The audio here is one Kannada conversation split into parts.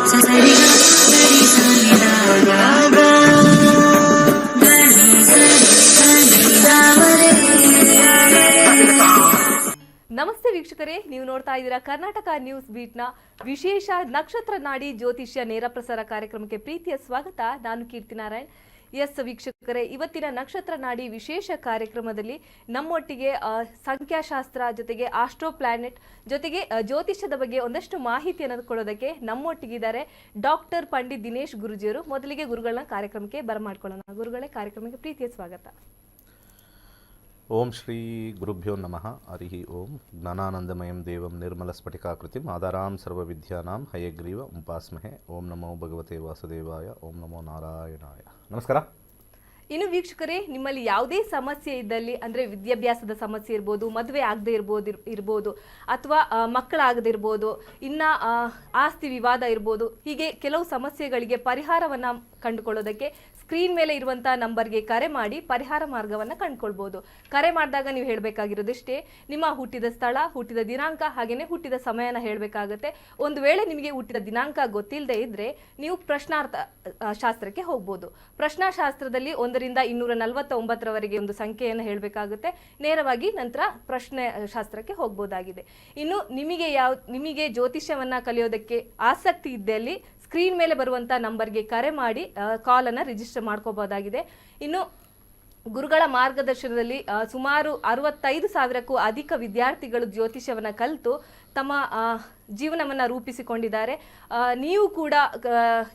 ನಮಸ್ತೆ ವೀಕ್ಷಕರೇ, ನೀವು ನೋಡ್ತಾ ಇದ್ದೀರಾ ಕರ್ನಾಟಕ ನ್ಯೂಸ್ ಬೀಟ್ನ ವಿಶೇಷ ನಕ್ಷತ್ರ ನಾಡಿ ಜ್ಯೋತಿಷ್ಯ ನೇರ ಪ್ರಸಾರ ಕಾರ್ಯಕ್ರಮಕ್ಕೆ ಪ್ರೀತಿಯ ಸ್ವಾಗತ. ನಾನು ಕೀರ್ತಿ ನಾರಾಯಣ್. ಎಸ್ ವೀಕ್ಷಕರೇ, ಇವತ್ತಿನ ನಕ್ಷತ್ರ ನಾಡಿ ವಿಶೇಷ ಕಾರ್ಯಕ್ರಮದಲ್ಲಿ ನಮ್ಮೊಟ್ಟಿಗೆ ಸಂಖ್ಯಾಶಾಸ್ತ್ರ ಜೊತೆಗೆ ಆಸ್ಟ್ರೋ ಪ್ಲಾನೆಟ್ ಜೊತೆಗೆ ಜ್ಯೋತಿಷ್ಯದ ಬಗ್ಗೆ ಒಂದಷ್ಟು ಮಾಹಿತಿಯನ್ನು ಕೊಡೋದಕ್ಕೆ ನಮ್ಮೊಟ್ಟಿಗಿದ್ದಾರೆ ಡಾಕ್ಟರ್ ಪಂಡಿತ್ ದಿನೇಶ್ ಗುರುಜಿಯವರು. ಮೊದಲಿಗೆ ಗುರುಗಳನ್ನ ಕಾರ್ಯಕ್ರಮಕ್ಕೆ ಬರಮಾಡ್ಕೊಳ್ಳೋಣ. ಗುರುಗಳೇ, ಕಾರ್ಯಕ್ರಮಕ್ಕೆ ಪ್ರೀತಿಯ ಸ್ವಾಗತ. ಓಂ ಶ್ರೀ ಗುರುಭ್ಯೋ ನಮಃ. ಹರಿ ಓಂ. ಜ್ಞಾನಾನಂದಮಯಂ ದೇವಂ ನಿರ್ಮಲಸ್ಫಟಿಕಾಕೃತಿಂ ಆಧಾರಾಂ ಸರ್ವವಿದ್ಯಾನಾಂ ಹಯಗ್ರೀವ ಉಪಾಸ್ಮಹೆ. ಓಂ ನಮೋ ಭಗವತೆ ವಾಸುದೇವಾಯ. ಓಂ ನಮೋ ನಾರಾಯಣಾಯ. ನಮಸ್ಕಾರ. ಇನ್ನು ವೀಕ್ಷಕರೇ, ನಿಮ್ಮಲ್ಲಿ ಯಾವುದೇ ಸಮಸ್ಯೆ ಇದ್ದಲ್ಲಿ, ಅಂದರೆ ವಿದ್ಯಾಭ್ಯಾಸದ ಸಮಸ್ಯೆ ಇರ್ಬೋದು, ಮದುವೆ ಆಗದೆ ಇರ್ಬೋದು ಅಥವಾ ಮಕ್ಕಳಾಗದೇ ಇರ್ಬೋದು, ಇನ್ನು ಆಸ್ತಿ ವಿವಾದ ಇರ್ಬೋದು, ಹೀಗೆ ಕೆಲವು ಸಮಸ್ಯೆಗಳಿಗೆ ಪರಿಹಾರವನ್ನು ಕಂಡುಕೊಳ್ಳೋದಕ್ಕೆ ಸ್ಕ್ರೀನ್ ಮೇಲೆ ಇರುವಂಥ ನಂಬರ್ಗೆ ಕರೆ ಮಾಡಿ ಪರಿಹಾರ ಮಾರ್ಗವನ್ನು ಕಂಡುಕೊಳ್ಬೋದು. ಕರೆ ಮಾಡಿದಾಗ ನೀವು ಹೇಳಬೇಕಾಗಿರೋದಿಷ್ಟೇ, ನಿಮ್ಮ ಹುಟ್ಟಿದ ಸ್ಥಳ, ಹುಟ್ಟಿದ ದಿನಾಂಕ, ಹಾಗೆಯೇ ಹುಟ್ಟಿದ ಸಮಯನ ಹೇಳಬೇಕಾಗುತ್ತೆ. ಒಂದು ವೇಳೆ ನಿಮಗೆ ಹುಟ್ಟಿದ ದಿನಾಂಕ ಗೊತ್ತಿಲ್ಲದೆ ಇದ್ದರೆ ನೀವು ಪ್ರಶ್ನಾರ್ಥ ಶಾಸ್ತ್ರಕ್ಕೆ ಹೋಗ್ಬೋದು. ಪ್ರಶ್ನಾಶಾಸ್ತ್ರದಲ್ಲಿ 1ರಿಂದ 249ರವರೆಗೆ ಒಂದು ಸಂಖ್ಯೆಯನ್ನು ಹೇಳಬೇಕಾಗುತ್ತೆ. ನೇರವಾಗಿ ನಂತರ ಪ್ರಶ್ನೆ ಶಾಸ್ತ್ರಕ್ಕೆ ಹೋಗ್ಬೋದಾಗಿದೆ. ಇನ್ನು ನಿಮಗೆ ಜ್ಯೋತಿಷ್ಯವನ್ನು ಕಲಿಯೋದಕ್ಕೆ ಆಸಕ್ತಿ ಇದ್ದಲ್ಲಿ ಸ್ಕ್ರೀನ್ ಮೇಲೆ ಬರುವಂಥ ನಂಬರ್ಗೆ ಕರೆ ಮಾಡಿ ಕಾಲನ್ನು ರಿಜಿಸ್ಟರ್ ಮಾಡ್ಕೋಬಹುದಾಗಿದೆ. ಇನ್ನು ಗುರುಗಳ ಮಾರ್ಗದರ್ಶನದಲ್ಲಿ ಸುಮಾರು 65,000ಕ್ಕೂ ಅಧಿಕ ವಿದ್ಯಾರ್ಥಿಗಳು ಜ್ಯೋತಿಷ್ಯವನ್ನು ಕಲಿತು ತಮ್ಮ ಜೀವನವನ್ನು ರೂಪಿಸಿಕೊಂಡಿದ್ದಾರೆ. ನೀವು ಕೂಡ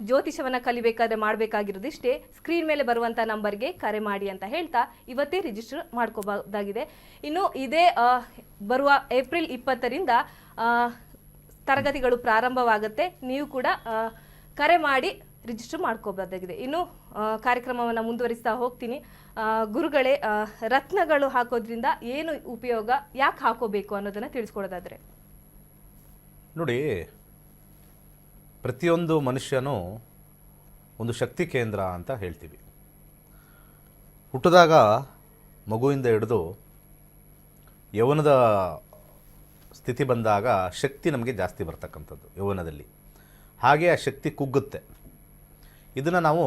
ಜ್ಯೋತಿಷ್ಯವನ್ನು ಕಲಿಬೇಕಾದ್ರೆ ಮಾಡಬೇಕಾಗಿರೋದಿಷ್ಟೇ, ಸ್ಕ್ರೀನ್ ಮೇಲೆ ಬರುವಂಥ ನಂಬರ್ಗೆ ಕರೆ ಮಾಡಿ ಅಂತ ಹೇಳ್ತಾ ಇವತ್ತೇ ರಿಜಿಸ್ಟರ್ ಮಾಡ್ಕೋಬಹುದಾಗಿದೆ. ಇನ್ನು ಇದೇ ಬರುವ ಏಪ್ರಿಲ್ 20ರಿಂದ ತರಗತಿಗಳು ಪ್ರಾರಂಭವಾಗುತ್ತೆ. ನೀವು ಕೂಡ ಕರೆ ಮಾಡಿ ರಿಜಿಸ್ಟರ್ ಮಾಡ್ಕೋಬಹುದಾಗಿದೆ. ಇನ್ನು ಕಾರ್ಯಕ್ರಮವನ್ನು ಮುಂದುವರಿಸ್ತಾ ಹೋಗ್ತೀನಿ. ಗುರುಗಳೇ, ರತ್ನಗಳು ಹಾಕೋದ್ರಿಂದ ಏನು ಉಪಯೋಗ, ಯಾಕೆ ಹಾಕೋಬೇಕು ಅನ್ನೋದನ್ನು ತಿಳಿಸ್ಕೊಡೋದಾದ್ರೆ? ನೋಡಿ, ಪ್ರತಿಯೊಂದು ಮನುಷ್ಯನೂ ಒಂದು ಶಕ್ತಿ ಕೇಂದ್ರ ಅಂತ ಹೇಳ್ತೀವಿ. ಹುಟ್ಟಿದಾಗ ಮಗುವಿಂದ ಹಿಡಿದು ಯೌವನದ ಸ್ಥಿತಿ ಬಂದಾಗ ಶಕ್ತಿ ನಮಗೆ ಜಾಸ್ತಿ ಬರ್ತಕ್ಕಂಥದ್ದು ಯೌವನದಲ್ಲಿ. ಹಾಗೆ ಆ ಶಕ್ತಿ ಕುಗ್ಗುತ್ತೆ. ಇದನ್ನು ನಾವು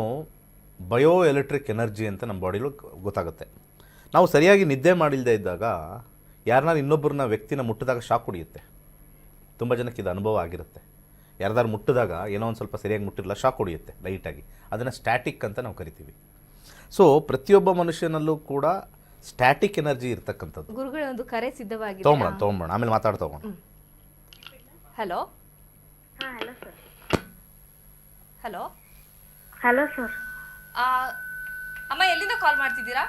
ಬಯೋ ಎಲೆಕ್ಟ್ರಿಕ್ ಎನರ್ಜಿ ಅಂತ ನಮ್ಮ ಬಾಡಿಲೂ ಗೊತ್ತಾಗುತ್ತೆ. ನಾವು ಸರಿಯಾಗಿ ನಿದ್ದೆ ಮಾಡಿಲ್ಲದೆ ಇದ್ದಾಗ ಯಾರನ್ನಾರು ಇನ್ನೊಬ್ಬರನ್ನ ವ್ಯಕ್ತಿನ ಮುಟ್ಟಿದಾಗ ಶಾಕ್ ಹೊಡಿಯುತ್ತೆ. ತುಂಬ ಜನಕ್ಕೆ ಇದು ಅನುಭವ ಆಗಿರುತ್ತೆ. ಯಾರ್ದಾರು ಮುಟ್ಟಿದಾಗ ಏನೋ ಒಂದು ಸ್ವಲ್ಪ ಸರಿಯಾಗಿ ಮುಟ್ಟಿರಲ್ಲ, ಶಾಕ್ ಹೊಡಿಯುತ್ತೆ ಲೈಟಾಗಿ. ಅದನ್ನು ಸ್ಟ್ಯಾಟಿಕ್ ಅಂತ ನಾವು ಕರಿತೀವಿ. ಸೊ ಪ್ರತಿಯೊಬ್ಬ ಮನುಷ್ಯನಲ್ಲೂ ಕೂಡ ಸ್ಟ್ಯಾಟಿಕ್ ಎನರ್ಜಿ ಇರ್ತಕ್ಕಂಥದ್ದು. ಗುರುಗಳ ಒಂದು ಕರೆ ಸಿದ್ಧವಾಗಿದೆ, ತೊಗೊಂಬೋಣ, ಆಮೇಲೆ ಮಾತಾಡ್ತಾ ಹೋಗೋಣ. Hello. Hello sir. Hello. Hello sir. ಅಮ್ಮ, ಎಲ್ಲಿಂದ ಕಾಲ್ ಮಾಡ್ತಿದ್ದೀರಾ?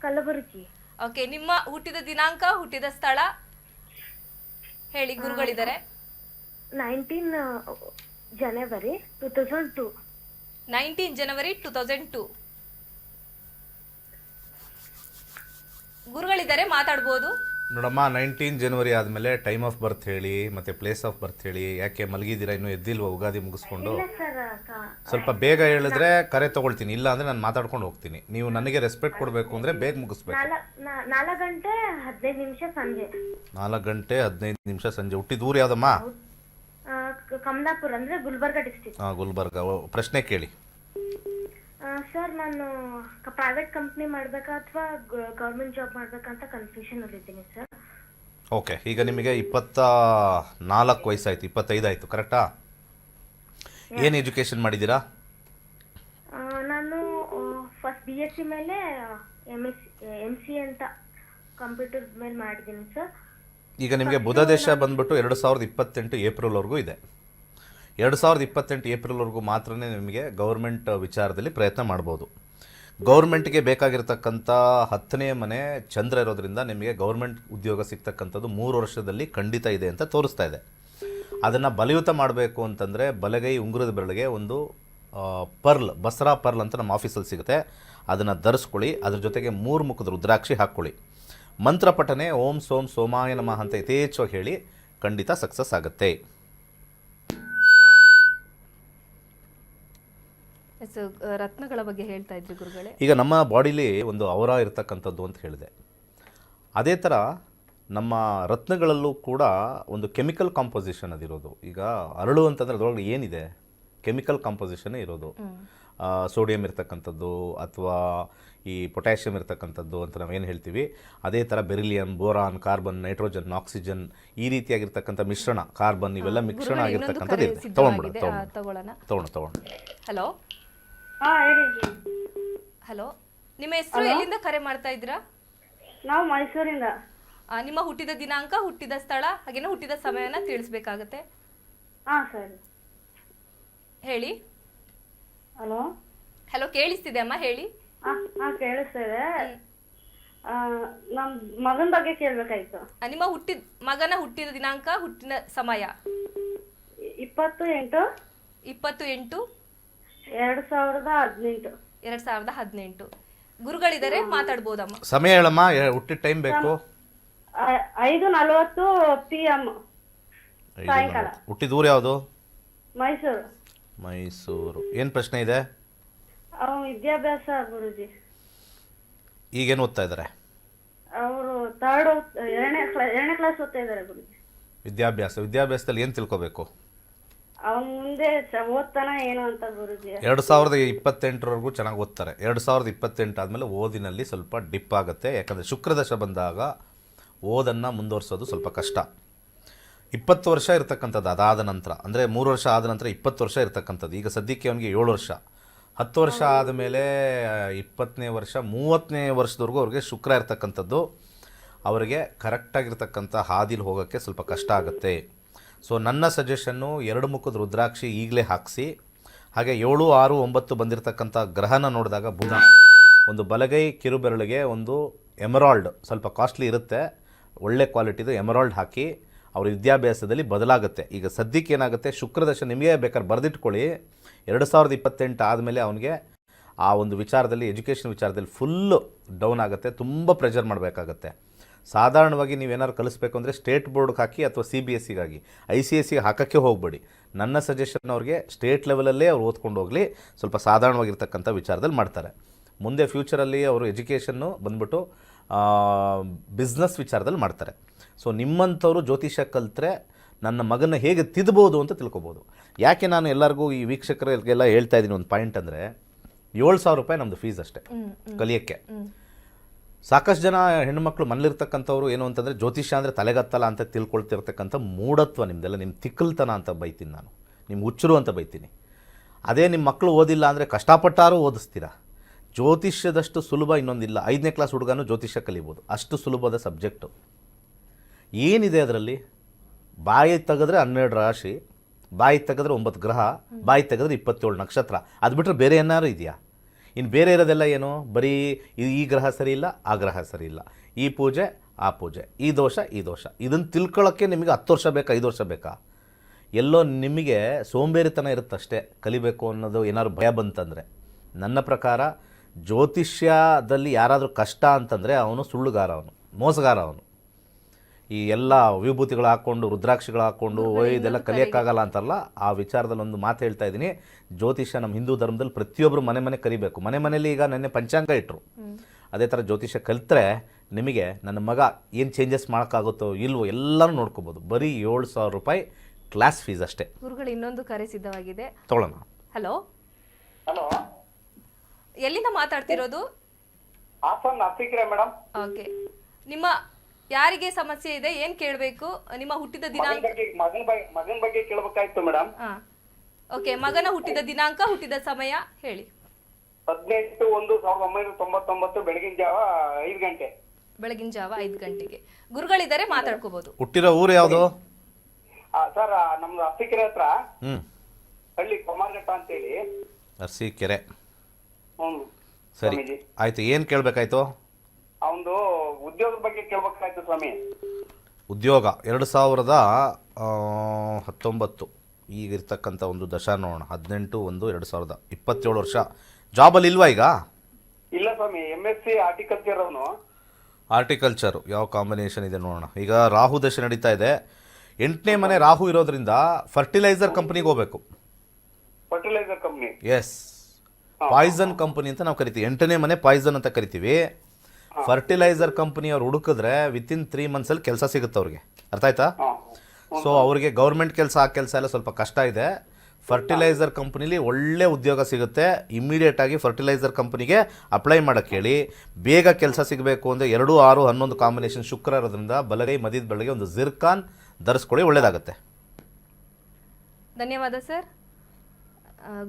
ಕಲಬುರಗಿ. ಓಕೆ, ನಿಮ್ಮ ಹುಟ್ಟಿದ ದಿನಾಂಕ, ಹುಟ್ಟಿದ ಸ್ಥಳ ಹೇಳಿ. ಗುರುಗಳಿದ್ದಾರೆ. 19 ಜನವರಿ 2002. 19 ಜನವರಿ 2002. ಗುರುಗಳಿದ್ದಾರೆ, ಮಾತಾಡ್ಬೋದು. ನೋಡಮ್ಮ, 19 ಜನವರಿ ಆದಮೇಲೆ ಟೈಮ್ ಆಫ್ ಬರ್ತ್ ಹೇಳಿ, ಮತ್ತು ಪ್ಲೇಸ್ ಆಫ್ ಬರ್ತ್ ಹೇಳಿ. ಯಾಕೆ ಮಲಗಿದ್ದೀರಾ, ಇನ್ನೂ ಎದ್ದಿಲ್ವ ಉಗಾದಿ ಮುಗಿಸ್ಕೊಂಡು? ಸ್ವಲ್ಪ ಬೇಗ ಹೇಳಿದ್ರೆ ಕರೆ ತೊಗೊಳ್ತೀನಿ, ಇಲ್ಲ ಅಂದರೆ ನಾನು ಮಾತಾಡ್ಕೊಂಡು ಹೋಗ್ತೀನಿ. ನೀವು ನನಗೆ ರೆಸ್ಪೆಕ್ಟ್ ಕೊಡಬೇಕು ಅಂದರೆ ಬೇಗ ಮುಗಿಸ್ಬೇಕು. 4 ಗಂಟೆ 15 ನಿಮಿಷ ಸಂಜೆ. 4 ಗಂಟೆ 15 ನಿಮಿಷ ಸಂಜೆ. ಹುಟ್ಟಿದ ಊರು ಯಾವುದಮ್ಮ? ಕಮಲಾಪುರ, ಅಂದರೆ ಗುಲ್ಬರ್ಗ ಡಿಸ್ಟ್ರಿಕ್ಟ್. ಗುಲ್ಬರ್ಗ. ಪ್ರಶ್ನೆ ಕೇಳಿ. ಸರ್, ನಾನು ಪ್ರೈವೇಟ್ ಕಂಪ್ನಿ ಮಾಡಬೇಕಾ ಅಥವಾ ಗೌರ್ಮೆಂಟ್ ಜಾಬ್ ಮಾಡಬೇಕಂತ ಕನ್ಫ್ಯೂಷನ್ ಅಲ್ಲಿದ್ದೀನಿ ಸರ್. ಓಕೆ, ಈಗ ನಿಮಗೆ 24 ವಯಸ್ಸಾಯಿತು, 25 ಆಯಿತು, ಕರೆಕ್ಟಾ? ಏನು ಎಜುಕೇಷನ್ ಮಾಡಿದ್ದೀರಾ? ನಾನು ಫಸ್ಟ್ BSc ಮೇಲೆ MC ಅಂತ ಕಂಪ್ಯೂಟರ್ ಮೇಲೆ ಮಾಡಿದ್ದೀನಿ ಸರ್. ಈಗ ನಿಮಗೆ ಬುಧ ದೇಶ ಬಂದ್ಬಿಟ್ಟು 2028 ಏಪ್ರಿಲ್ವರೆಗೂ ಇದೆ. 2028 ಏಪ್ರಿಲ್ವರೆಗೂ ಮಾತ್ರ ನಿಮಗೆ ಗೌರ್ಮೆಂಟ್ ವಿಚಾರದಲ್ಲಿ ಪ್ರಯತ್ನ ಮಾಡ್ಬೋದು. ಗೌರ್ಮೆಂಟ್ಗೆ ಬೇಕಾಗಿರ್ತಕ್ಕಂಥ 10ನೇ ಮನೆ ಚಂದ್ರ ಇರೋದ್ರಿಂದ ನಿಮಗೆ ಗೌರ್ಮೆಂಟ್ ಉದ್ಯೋಗ ಸಿಗ್ತಕ್ಕಂಥದ್ದು 3 ವರ್ಷದಲ್ಲಿ ಖಂಡಿತ ಇದೆ ಅಂತ ತೋರಿಸ್ತಾ ಇದೆ. ಅದನ್ನು ಬಲಯುತ ಮಾಡಬೇಕು ಅಂತಂದರೆ ಬಲಗೈ ಉಂಗುರದ ಬೆರಳಿಗೆ ಒಂದು ಪರ್ಲ್, ಬಸರಾ ಪರ್ಲ್ ಅಂತ ನಮ್ಮ ಆಫೀಸಲ್ಲಿ ಸಿಗುತ್ತೆ. ಅದನ್ನು ಧರಿಸ್ಕೊಳ್ಳಿ. ಅದ್ರ ಜೊತೆಗೆ 3 ಮುಖದ ರುದ್ರಾಕ್ಷಿ ಹಾಕ್ಕೊಳ್ಳಿ. ಮಂತ್ರ ಪಠನೆ ಓಂ ಸೋಂ ಸೋಮಾಯ ನಮಃ ಅಂತ ಯಥೇಚ್ಛವಾಗಿ ಹೇಳಿ, ಖಂಡಿತ ಸಕ್ಸಸ್ ಆಗುತ್ತೆ. ರತ್ನಗಳ ಬಗ್ಗೆ ಹೇಳ್ತಾ ಇದ್ರಿ ಗುರುಗಳೇ. ಈಗ ನಮ್ಮ ಬಾಡಿಲಿ ಒಂದು ಅವರ ಇರ್ತಕ್ಕಂಥದ್ದು ಅಂತ ಹೇಳಿದೆ. ಅದೇ ಥರ ನಮ್ಮ ರತ್ನಗಳಲ್ಲೂ ಕೂಡ ಒಂದು ಕೆಮಿಕಲ್ ಕಾಂಪೋಸಿಷನ್ ಅದಿರೋದು. ಈಗ ಅರಳು ಅಂತಂದರೆ ಅದರೊಳಗೆ ಏನಿದೆ, ಕೆಮಿಕಲ್ ಕಾಂಪೋಸಿಷನ್ನೇ ಇರೋದು. ಸೋಡಿಯಂ ಇರ್ತಕ್ಕಂಥದ್ದು ಅಥವಾ ಈ ಪೊಟ್ಯಾಷಿಯಮ್ ಇರ್ತಕ್ಕಂಥದ್ದು ಅಂತ ನಾವೇನು ಹೇಳ್ತೀವಿ, ಅದೇ ಥರ beryllium, boron, carbon, nitrogen, oxygen, ಈ ರೀತಿಯಾಗಿರ್ತಕ್ಕಂಥ ಮಿಶ್ರಣ, ಕಾರ್ಬನ್ ಇವೆಲ್ಲ ಮಿಶ್ರಣ ಆಗಿರ್ತಕ್ಕಂಥದ್ದು ಇದೆ. ತಗೊಂಡು ಹಲೋ ಹಾಂ ಹೇಳಿ. ಹಲೋ, ನಿಮ್ಮ ಹೆಸರು, ಎಲ್ಲಿಂದ ಕರೆ ಮಾಡ್ತಾ ಇದ್ದೀರಾ? ನಾವು ಮೈಸೂರಿಂದ. ನಿಮ್ಮ ಹುಟ್ಟಿದ ದಿನಾಂಕ, ಹುಟ್ಟಿದ ಸ್ಥಳ, ಹಾಗೇನೆ ಹುಟ್ಟಿದ ಸಮಯನ ತಿಳಿಸ್ಬೇಕಾಗತ್ತೆ. ಹಾಂ ಸರಿ. ಹೇಳಿ. ಹಲೋ. ಹಲೋ, ಕೇಳಿಸ್ತಿದೆ ಅಮ್ಮ, ಹೇಳಿ. ಹಾಂ ಕೇಳಿಸ್ತಿದೆ. ನಮ್ಮ ಮಗನ ಬಗ್ಗೆ ಕೇಳಬೇಕಾಯ್ತು. ನಿಮ್ಮ ಮಗನ ಹುಟ್ಟಿದ ದಿನಾಂಕ, ಹುಟ್ಟಿದ ಸಮಯ. 28 28 2018. 2018. ಗುರುಗಳಿದ್ದಾರೆ, ಮಾತಾಡ್ಬೋದಮ್ಮ. ಸಮಯ ಹೇಳಮ್ಮ, ಹುಟ್ಟಿದ ಟೈಮ್ ಬೇಕು. 5:40 PM ಸಾಯಂಕಾಲ. ಹುಟ್ಟಿದ ಊರು ಯಾವುದು? ಮೈಸೂರು. ಮೈಸೂರು. ಏನು ಪ್ರಶ್ನೆ ಇದೆ? ಅವ್ರ ವಿದ್ಯಾಭ್ಯಾಸ ಗುರುಜಿ. ಈಗೇನು ಓದ್ತಾ ಇದ್ದಾರೆ? ಅವರು ಎರಡನೇ ಕ್ಲಾಸ್ ಓದ್ತಾ ಇದ್ದಾರೆ ಗುರುಜಿ. ವಿದ್ಯಾಭ್ಯಾಸದಲ್ಲಿ ಏನು ತಿಳ್ಕೊಬೇಕು? ಅವ್ನು ಮುಂದೆ ಓದ್ತಾನ ಏನು ಅಂತ ಗುರುಜಿ. 2028ವರೆಗೂ ಚೆನ್ನಾಗಿ ಓದ್ತಾರೆ. 2028 ಆದಮೇಲೆ ಓದಿನಲ್ಲಿ ಸ್ವಲ್ಪ ಡಿಪ್ ಆಗುತ್ತೆ. ಯಾಕಂದರೆ ಶುಕ್ರದಶ ಬಂದಾಗ ಓದನ್ನು ಮುಂದುವರಿಸೋದು ಸ್ವಲ್ಪ ಕಷ್ಟ. 20 ವರ್ಷ ಇರತಕ್ಕಂಥದ್ದು ಅದಾದ ನಂತರ, ಅಂದರೆ 3 ವರ್ಷ ಆದ ನಂತರ 20 ವರ್ಷ ಇರತಕ್ಕಂಥದ್ದು. ಈಗ ಸದ್ಯಕ್ಕೆ ಅವನಿಗೆ 7 ವರ್ಷ. 10 ವರ್ಷ ಆದಮೇಲೆ 20ನೇ ವರ್ಷ, 30ನೇ ವರ್ಷದವರೆಗೂ ಅವ್ರಿಗೆ ಶುಕ್ರ ಇರ್ತಕ್ಕಂಥದ್ದು. ಅವರಿಗೆ ಕರೆಕ್ಟಾಗಿರ್ತಕ್ಕಂಥ ಹಾದಿಲಿ ಹೋಗೋಕ್ಕೆ ಸ್ವಲ್ಪ ಕಷ್ಟ ಆಗುತ್ತೆ. ಸೊ ನನ್ನ ಸಜೆಷನ್ನು 2 ಮುಖದ ರುದ್ರಾಕ್ಷಿ ಈಗಲೇ ಹಾಕಿಸಿ, ಹಾಗೆ 7, 6, 9 ಬಂದಿರತಕ್ಕಂಥ ಗ್ರಹನ ನೋಡಿದಾಗ ಬುಧ, ಒಂದು ಬಲಗೈ ಕಿರುಬೆರಳಿಗೆ ಒಂದು ಎಮರಾಲ್ಡ್, ಸ್ವಲ್ಪ ಕಾಸ್ಟ್ಲಿ ಇರುತ್ತೆ, ಒಳ್ಳೆ ಕ್ವಾಲಿಟಿದು ಎಮರಾಲ್ಡ್ ಹಾಕಿ ಅವ್ರ ವಿದ್ಯಾಭ್ಯಾಸದಲ್ಲಿ ಬದಲಾಗುತ್ತೆ. ಈಗ ಸದ್ಯಕ್ಕೆ ಏನಾಗುತ್ತೆ, ಶುಕ್ರದಶ ನಿಮಗೆ ಬೇಕಾದ್ರೆ ಬರೆದಿಟ್ಕೊಳ್ಳಿ. 2028 ಆದಮೇಲೆ ಅವನಿಗೆ ಆ ಒಂದು ವಿಚಾರದಲ್ಲಿ, ಎಜುಕೇಷನ್ ವಿಚಾರದಲ್ಲಿ ಫುಲ್ಲು ಡೌನ್ ಆಗುತ್ತೆ, ತುಂಬ ಪ್ರೆಷರ್ ಮಾಡಬೇಕಾಗತ್ತೆ. ಸಾಧಾರಣವಾಗಿ ನೀವೇನಾದ್ರು ಕಲಿಸ್ಬೇಕು ಅಂದರೆ ಸ್ಟೇಟ್ ಬೋರ್ಡ್ಗೆ ಹಾಕಿ ಅಥವಾ CBSEಗೆ ಆಗಿ, ICSEಗೆ ಹಾಕೋಕ್ಕೆ ಹೋಗಬೇಡಿ. ನನ್ನ ಸಜೆಷನ್ ಅವ್ರಿಗೆ ಸ್ಟೇಟ್ ಲೆವೆಲಲ್ಲೇ ಅವ್ರು ಓದ್ಕೊಂಡು ಹೋಗಲಿ, ಸ್ವಲ್ಪ ಸಾಧಾರಣವಾಗಿರ್ತಕ್ಕಂಥ ವಿಚಾರದಲ್ಲಿ ಮಾಡ್ತಾರೆ. ಮುಂದೆ ಫ್ಯೂಚರಲ್ಲಿ ಅವರು ಎಜುಕೇಷನ್ನು ಬಂದ್ಬಿಟ್ಟು ಬಿಸ್ನೆಸ್ ವಿಚಾರದಲ್ಲಿ ಮಾಡ್ತಾರೆ. ಸೊ ನಿಮ್ಮಂಥವ್ರು ಜ್ಯೋತಿಷ್ಯ ಕಲಿತ್ರೆ ನನ್ನ ಮಗನ ಹೇಗೆ ತಿದ್ಬೋದು ಅಂತ ತಿಳ್ಕೊಬೋದು. ಯಾಕೆ ನಾನು ಎಲ್ಲರಿಗೂ ಈ ವೀಕ್ಷಕರಿಗೆಲ್ಲ ಹೇಳ್ತಾ ಇದ್ದೀನಿ ಒಂದು ಪಾಯಿಂಟ್ ಅಂದರೆ, 7,000 ರೂಪಾಯಿ ನಮ್ಮದು ಫೀಸ್ ಅಷ್ಟೇ ಕಲಿಯೋಕ್ಕೆ. ಸಾಕಷ್ಟು ಜನ ಹೆಣ್ಣುಮಕ್ಳು ಮನೇಲಿರ್ತಕ್ಕಂಥವ್ರು ಏನು ಅಂತಂದರೆ, ಜ್ಯೋತಿಷ್ಯ ಅಂದರೆ ತಲೆಗತ್ತಲ್ಲ ಅಂತ ತಿಳ್ಕೊಳ್ತಿರ್ತಕ್ಕಂಥ ಮೂಢತ್ವ ನಿಮ್ಮದೆಲ್ಲ, ನಿಮ್ಮ ತಿಕ್ಕಲ್ತನ ಅಂತ ಬೈತೀನಿ ನಾನು, ನಿಮ್ಮ ಹುಚ್ಚರು ಅಂತ ಬೈತೀನಿ. ಅದೇ ನಿಮ್ಮ ಮಕ್ಕಳು ಓದಿಲ್ಲ ಅಂದರೆ ಕಷ್ಟಪಟ್ಟಾರು ಓದಿಸ್ತೀರಾ. ಜ್ಯೋತಿಷ್ಯದಷ್ಟು ಸುಲಭ ಇನ್ನೊಂದಿಲ್ಲ. 5ನೇ ಕ್ಲಾಸ್ ಹುಡುಗನೂ ಜ್ಯೋತಿಷ್ಯ ಕಲಿಬೋದು, ಅಷ್ಟು ಸುಲಭದ ಸಬ್ಜೆಕ್ಟು. ಏನಿದೆ ಅದರಲ್ಲಿ? ಬಾಯಿ ತೆಗೆದ್ರೆ 12 ರಾಶಿ, ಬಾಯಿ ತೆಗೆದ್ರೆ 9 ಗ್ರಹ, ಬಾಯಿ ತೆಗೆದ್ರೆ 27 ನಕ್ಷತ್ರ. ಅದು ಬಿಟ್ಟರೆ ಬೇರೆ ಏನಾದ್ರು ಇದೆಯಾ? ಇನ್ನು ಬೇರೆ ಇರೋದೆಲ್ಲ ಏನು? ಬರೀ ಈ ಗ್ರಹ ಸರಿ ಇಲ್ಲ, ಆ ಗ್ರಹ ಸರಿ ಇಲ್ಲ, ಈ ಪೂಜೆ, ಆ ಪೂಜೆ, ಈ ದೋಷ, ಈ ದೋಷ. ಇದನ್ನು ತಿಳ್ಕೊಳ್ಳೋಕ್ಕೆ ನಿಮಗೆ 10 ವರ್ಷ ಬೇಕಾ, 5 ವರ್ಷ ಬೇಕಾ? ಎಲ್ಲೋ ನಿಮಗೆ ಸೋಂಬೇರಿತನ ಇರುತ್ತಷ್ಟೇ ಕಲಿಬೇಕು ಅನ್ನೋದು ಏನಾದ್ರು ಭಯ ಬಂತಂದರೆ. ನನ್ನ ಪ್ರಕಾರ ಜ್ಯೋತಿಷ್ಯದಲ್ಲಿ ಯಾರಾದರೂ ಕಷ್ಟ ಅಂತಂದರೆ ಅವನು ಸುಳ್ಳುಗಾರ, ಅವನು ಮೋಸಗಾರ. ಅವನು ಈ ಎಲ್ಲ ವಿಭೂತಿಗಳು ಹಾಕ್ಕೊಂಡು, ರುದ್ರಾಕ್ಷಿಗಳು ಹಾಕ್ಕೊಂಡು ಇದೆಲ್ಲ ಕಲಿಯೋಕ್ಕಾಗಲ್ಲ ಅಂತಾರಲ್ಲ, ಆ ವಿಚಾರದಲ್ಲಿ ಒಂದು ಮಾತು ಹೇಳ್ತಾ ಇದ್ದೀನಿ. ಜ್ಯೋತಿಷ್ಯ ನಮ್ಮ ಹಿಂದೂ ಧರ್ಮದಲ್ಲಿ ಪ್ರತಿಯೊಬ್ಬರು ಮನೆ ಕಲಿಬೇಕು. ಮನೆಯಲ್ಲಿ ಈಗ ನೆನ್ನೆ ಪಂಚಾಂಗ ಇಟ್ಟರು. ಅದೇ ಥರ ಜ್ಯೋತಿಷ್ಯ ಕಲಿತ್ರೆ ನಿಮಗೆ ನನ್ನ ಮಗ ಏನು ಚೇಂಜಸ್ ಮಾಡೋಕ್ಕಾಗುತ್ತೋ ಇಲ್ವೋ ಎಲ್ಲನೂ ನೋಡ್ಕೋಬೋದು. ಬರೀ 7,000 ರೂಪಾಯಿ ಕ್ಲಾಸ್ ಫೀಸ್ ಅಷ್ಟೇ. ಗುರುಗಳು, ಇನ್ನೊಂದು ಕರೆ ಸಿದ್ಧವಾಗಿದೆ, ತಗೊಳ್ಳೋಣ. ಹಲೋ. ಹಲೋ, ಎಲ್ಲಿಂದ ಮಾತಾಡ್ತಿರೋದು? ಹಾಸನ್ ಅಫಿಕ್ರೆ ಮೇಡಮ್. ಓಕೆ, ನಿಮ್ಮ ಯಾರಿಗೆ ಸಮಸ್ಯೆ ಇದೆ, ಏನ್ ಕೇಳಬೇಕು? ನಿಮ್ಮ ಹುಟ್ಟಿದ ದಿನಾಂಕ, ಮಗನ ಬಗ್ಗೆ ಕೇಳಬೇಕಾಯ್ತು ಮೇಡಮ್. ಓಕೆ, ಮಗನ ಹುಟ್ಟಿದ ದಿನಾಂಕ, ಹುಟ್ಟಿದ ಸಮಯ ಹೇಳಿ. 18/1/1999 ಬೆಳಗಿನ ಜಾವ 5 ಗಂಟೆ. ಬೆಳಗಿನ ಜಾವ 5 ಗಂಟೆಗೆ. ಗುರುಗಳಿದ್ದಾರೆ, ಮಾತಾಡ್ಕೋಬಹುದು. ಹುಟ್ಟಿರೋ ಊರು ಯಾವುದು? ಸರ್, ನಮ್ದು ಅಫಿಕ್ರೆ ಹತ್ರ ಹಳ್ಳಿ ಕೊಮಾರ್ಘಟ್ಟ ಅಂತೇಳಿ. ಅರಸೀಕೆರೆ. ಹ್ಮ್, ಸರಿ, ಆಯ್ತು. ಏನು ಕೇಳಬೇಕಾಯ್ತು? ಅವನು ಉದ್ಯೋಗದ ಬಗ್ಗೆ ಕೇಳ್ಬೇಕಾಯ್ತು ಸ್ವಾಮಿ. ಉದ್ಯೋಗ 2019 ಈಗಿರ್ತಕ್ಕಂಥ ಒಂದು ದಶ ನೋಡೋಣ. 18/1/2027 ವರ್ಷ. ಜಾಬಲ್ಲಿ ಇಲ್ವಾ ಈಗ? ಇಲ್ಲ ಸ್ವಾಮಿ, MSc ಹಾರ್ಟಿಕಲ್ಚರ್ ಅವನು. ಹಾರ್ಟಿಕಲ್ಚರು ಯಾವ ಕಾಂಬಿನೇಷನ್ ಇದೆ ನೋಡೋಣ. ಈಗ ರಾಹು ದಶೆ ನಡೀತಾ ಇದೆ. 8ನೇ ಮನೆ ರಾಹು ಇರೋದ್ರಿಂದ ಫರ್ಟಿಲೈಸರ್ ಕಂಪ್ನಿಗೆ ಹೋಗಬೇಕು. Fertiliser company? Yes, poison company ಅಂತ ನಾವು ಕರಿತೀವಿ. 8ನೇ ಮನೆ ಪಾಯ್ಸನ್ ಅಂತ ಕರಿತೀವಿ. ಫರ್ಟಿಲೈಸರ್ ಕಂಪ್ನಿಯವ್ರು ಹುಡುಕಿದ್ರೆ ವಿತಿನ್ 3 ಮಂತ್ಸಲ್ಲಿ ಕೆಲಸ ಸಿಗುತ್ತೆ ಅವ್ರಿಗೆ. ಅರ್ಥ ಆಯ್ತಾ? ಸೊ ಅವರಿಗೆ ಗೌರ್ಮೆಂಟ್ ಕೆಲಸ ಆ ಕೆಲಸ ಎಲ್ಲ ಸ್ವಲ್ಪ ಕಷ್ಟ ಇದೆ. ಫರ್ಟಿಲೈಸರ್ ಕಂಪ್ನಿಲಿ ಒಳ್ಳೆ ಉದ್ಯೋಗ ಸಿಗುತ್ತೆ. ಇಮ್ಮಿಡಿಯೇಟಾಗಿ ಫರ್ಟಿಲೈಸರ್ ಕಂಪ್ನಿಗೆ ಅಪ್ಲೈ ಮಾಡೋಕ್ಕೆ ಹೇಳಿ. ಬೇಗ ಕೆಲಸ ಸಿಗಬೇಕು ಅಂದರೆ 2, 6, 11 ಕಾಂಬಿನೇಷನ್ ಶುಕ್ರ ಇರೋದ್ರಿಂದ ಬಲಗೈ ಮಧ್ಯದ ಬೆಳಗ್ಗೆ ಒಂದು ಜಿರ್ಕಾನ್ ಧರಿಸ್ಕೊಳ್ಳಿ, ಒಳ್ಳೆಯದಾಗುತ್ತೆ. ಧನ್ಯವಾದ ಸರ್.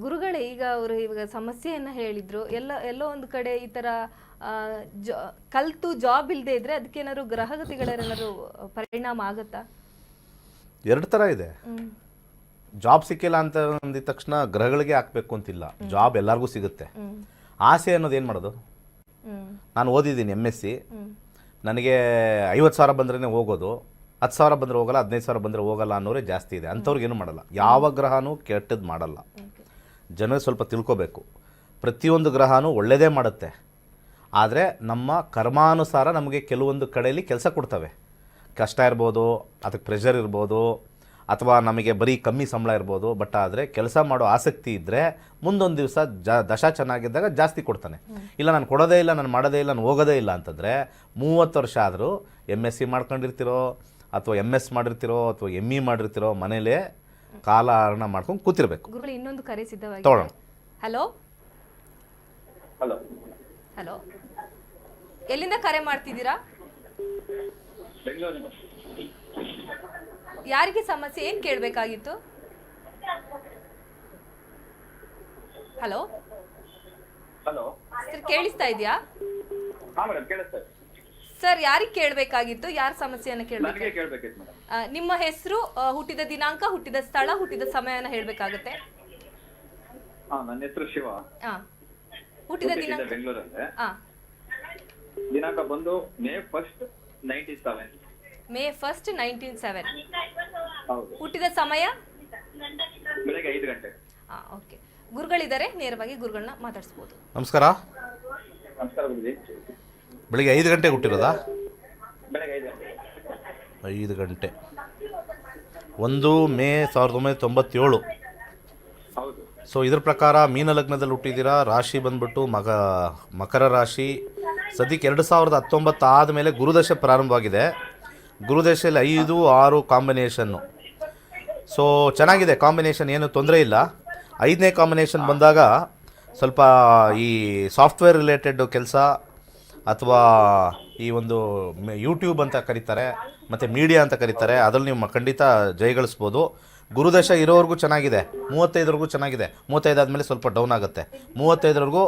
ಗುರುಗಳೇ, ಈಗ ಅವರು ಇವಾಗ ಸಮಸ್ಯೆಯನ್ನು ಹೇಳಿದ್ರು. ಎಲ್ಲೋ ಒಂದು ಕಡೆ ಈ ಥರ ಕಲ್ತು ಜಾಬ್ ಇಲ್ಲದೆ ಇದ್ರೆ ಅದಕ್ಕೇನಾದ್ರು ಗ್ರಹಗತಿಗಳೇನಾದ್ರು ಪರಿಣಾಮ ಆಗುತ್ತಾ? 2 ಥರ ಇದೆ. ಜಾಬ್ ಸಿಕ್ಕಿಲ್ಲ ಅಂತ ಅಂದಿದ ತಕ್ಷಣ ಗ್ರಹಗಳಿಗೆ ಹಾಕಬೇಕು ಅಂತಿಲ್ಲ. ಜಾಬ್ ಎಲ್ಲರಿಗೂ ಸಿಗುತ್ತೆ. ಆಸೆ ಅನ್ನೋದು ಏನು ಮಾಡೋದು? ನಾನು ಓದಿದ್ದೀನಿ MSc, ನನಗೆ 50,000 ಬಂದ್ರೇ ಹೋಗೋದು, 10,000 ಬಂದರೆ ಹೋಗಲ್ಲ, 15,000 ಬಂದರೆ ಹೋಗಲ್ಲ ಅನ್ನೋರೇ ಜಾಸ್ತಿ ಇದೆ. ಅಂಥವ್ರಿಗೇನು ಮಾಡಲ್ಲ. ಯಾವ ಗ್ರಹನೂ ಕೆಟ್ಟದ್ದು ಮಾಡಲ್ಲ. ಜನರು ಸ್ವಲ್ಪ ತಿಳ್ಕೊಬೇಕು. ಪ್ರತಿಯೊಂದು ಗ್ರಹನೂ ಒಳ್ಳೆಯದೇ ಮಾಡುತ್ತೆ. ಆದರೆ ನಮ್ಮ ಕರ್ಮಾನುಸಾರ ನಮಗೆ ಕೆಲವೊಂದು ಕಡೆಯಲ್ಲಿ ಕೆಲಸ ಕೊಡ್ತವೆ. ಕಷ್ಟ ಇರ್ಬೋದು, ಅದಕ್ಕೆ ಪ್ರೆಷರ್ ಇರ್ಬೋದು, ಅಥವಾ ನಮಗೆ ಬರೀ ಕಮ್ಮಿ ಸಂಬಳ ಇರ್ಬೋದು. ಬಟ್ ಆದರೆ ಕೆಲಸ ಮಾಡೋ ಆಸಕ್ತಿ ಇದ್ದರೆ ಮುಂದೊಂದು ದಿವಸ ದಶ ಚೆನ್ನಾಗಿದ್ದಾಗ ಜಾಸ್ತಿ ಕೊಡ್ತಾನೆ. ಇಲ್ಲ ನಾನು ಕೊಡೋದೇ ಇಲ್ಲ, ನಾನು ಮಾಡೋದೇ ಇಲ್ಲ, ನಾನು ಹೋಗೋದೇ ಇಲ್ಲ ಅಂತಂದರೆ 30 ವರ್ಷ ಆದರೂ MSc ಮಾಡ್ಕೊಂಡಿರ್ತಿರೋ ಅಥವಾ MS ಮಾಡಿರ್ತಿರೋ ಅಥವಾ ME ಮಾಡಿರ್ತಿರೋ ಮನೇಲೇ ಕಾಲ ಹರಣ ಮಾಡ್ಕೊಂಡು ಕೂತಿರ್ಬೇಕು. ಗುರುಗಳು, ಇನ್ನೊಂದು ಕರೆ ಸಿದ್ಧವಾಗಿ. ತಗೊಳ್ಳೋಣ. ಹಲೋ ಹಲೋ ಹಲೋ, ಎಲ್ಲಿಂದ ಕರೆ ಮಾಡ್ತಿದ್ದೀರಾ? ಬೆಂಗಳೂರಿನ. ಯಾರಿಗೆ ಸಮಸ್ಯೆ, ಏನ್ ಕೇಳಬೇಕಾಗಿತ್ತು? ಹಲೋ ಹಲೋ ಸರ್, ಕೇಳಿಸ್ತಾ ಇದೆಯಾ? ಹಾ ಮೇಡಮ್, ಕೇಳಿಸ್ತಾ ಇದೆ. ಸರ್, ಯಾರಿಗೆ ಕೇಳಬೇಕಾಗಿತ್ತು? ಯಾರ ಸಮಸ್ಯೆಯನ್ನು ಕೇಳಬೇಕು? ನನಗೆ ಕೇಳಬೇಕಿತ್ತು ಮೇಡಮ್. ನಿಮ್ಮ ಹೆಸರು, ಹುಟ್ಟಿದ ದಿನಾಂಕ, ಹುಟ್ಟಿದ ಸ್ಥಳ, ಹುಟ್ಟಿದ ಸಮಯನ ಹೇಳ್ಬೇಕಾಗತ್ತೆ. ಹಾ, ನನ್ನ ಹೆಸರು ಶಿವ. ಹುಟ್ಟಿದ ದಿನಾಂಕ ಬೆಂಗಳೂರಲ್ಲಿ. ದಿನಾಂಕ ಬಂದು May 1st, 97. May 1st, 1997. ಹೌದು. ಹುಟ್ಟಿದ ಸಮಯ ಬೆಳಗ್ಗೆ 5 ಗಂಟೆ. ಓಕೆ. ಗುರುಗಳಿದ್ದಾರೆ, ನೇರವಾಗಿ ಗುರುಗಳನ್ನ ಮಾತಾಡಿಸ್ಬೋದು. ನಮಸ್ಕಾರ. ನಮಸ್ಕಾರ ಗುರುಜಿ. ಬೆಳಿಗ್ಗೆ 5 ಗಂಟೆಗೆ ಹುಟ್ಟಿರೋದಾ? ಬೆಳಗ್ಗೆ 5 ಗಂಟೆ. 5 ಗಂಟೆ. 1 ಮೇ 1997. ಹೌದು. ಸೊ ಇದ್ರ ಪ್ರಕಾರ ಮೀನ ಲಗ್ನದಲ್ಲಿ ಹುಟ್ಟಿದ್ದೀರಾ. ರಾಶಿ ಬಂದ್ಬಿಟ್ಟು ಮಕರ ರಾಶಿ. ಸದ್ಯಕ್ಕೆ 2019 ಆದಮೇಲೆ ಗುರುದಶೆ ಪ್ರಾರಂಭವಾಗಿದೆ. ಗುರುದಶೆಯಲ್ಲಿ 5, 6 ಕಾಂಬಿನೇಷನ್ನು. ಸೊ ಚೆನ್ನಾಗಿದೆ ಕಾಂಬಿನೇಷನ್, ಏನು ತೊಂದರೆ ಇಲ್ಲ. 5ನೇ ಕಾಂಬಿನೇಷನ್ ಬಂದಾಗ ಸ್ವಲ್ಪ ಈ ಸಾಫ್ಟ್ವೇರ್ ರಿಲೇಟೆಡ್ ಕೆಲಸ ಅಥವಾ ಈ ಒಂದು ಯೂಟ್ಯೂಬ್ ಅಂತ ಕರೀತಾರೆ ಮತ್ತು ಮೀಡಿಯಾ ಅಂತ ಕರೀತಾರೆ, ಅದರಲ್ಲಿ ನೀವು ಖಂಡಿತ ಜಯಗಳಿಸ್ಬೋದು. ಗುರುದಶ ಇರೋವರೆಗೂ ಚೆನ್ನಾಗಿದೆ. 35ವರೆಗೂ ಚೆನ್ನಾಗಿದೆ. 35 ಆದಮೇಲೆ ಸ್ವಲ್ಪ ಡೌನ್ ಆಗುತ್ತೆ. 35ವರೆಗೂ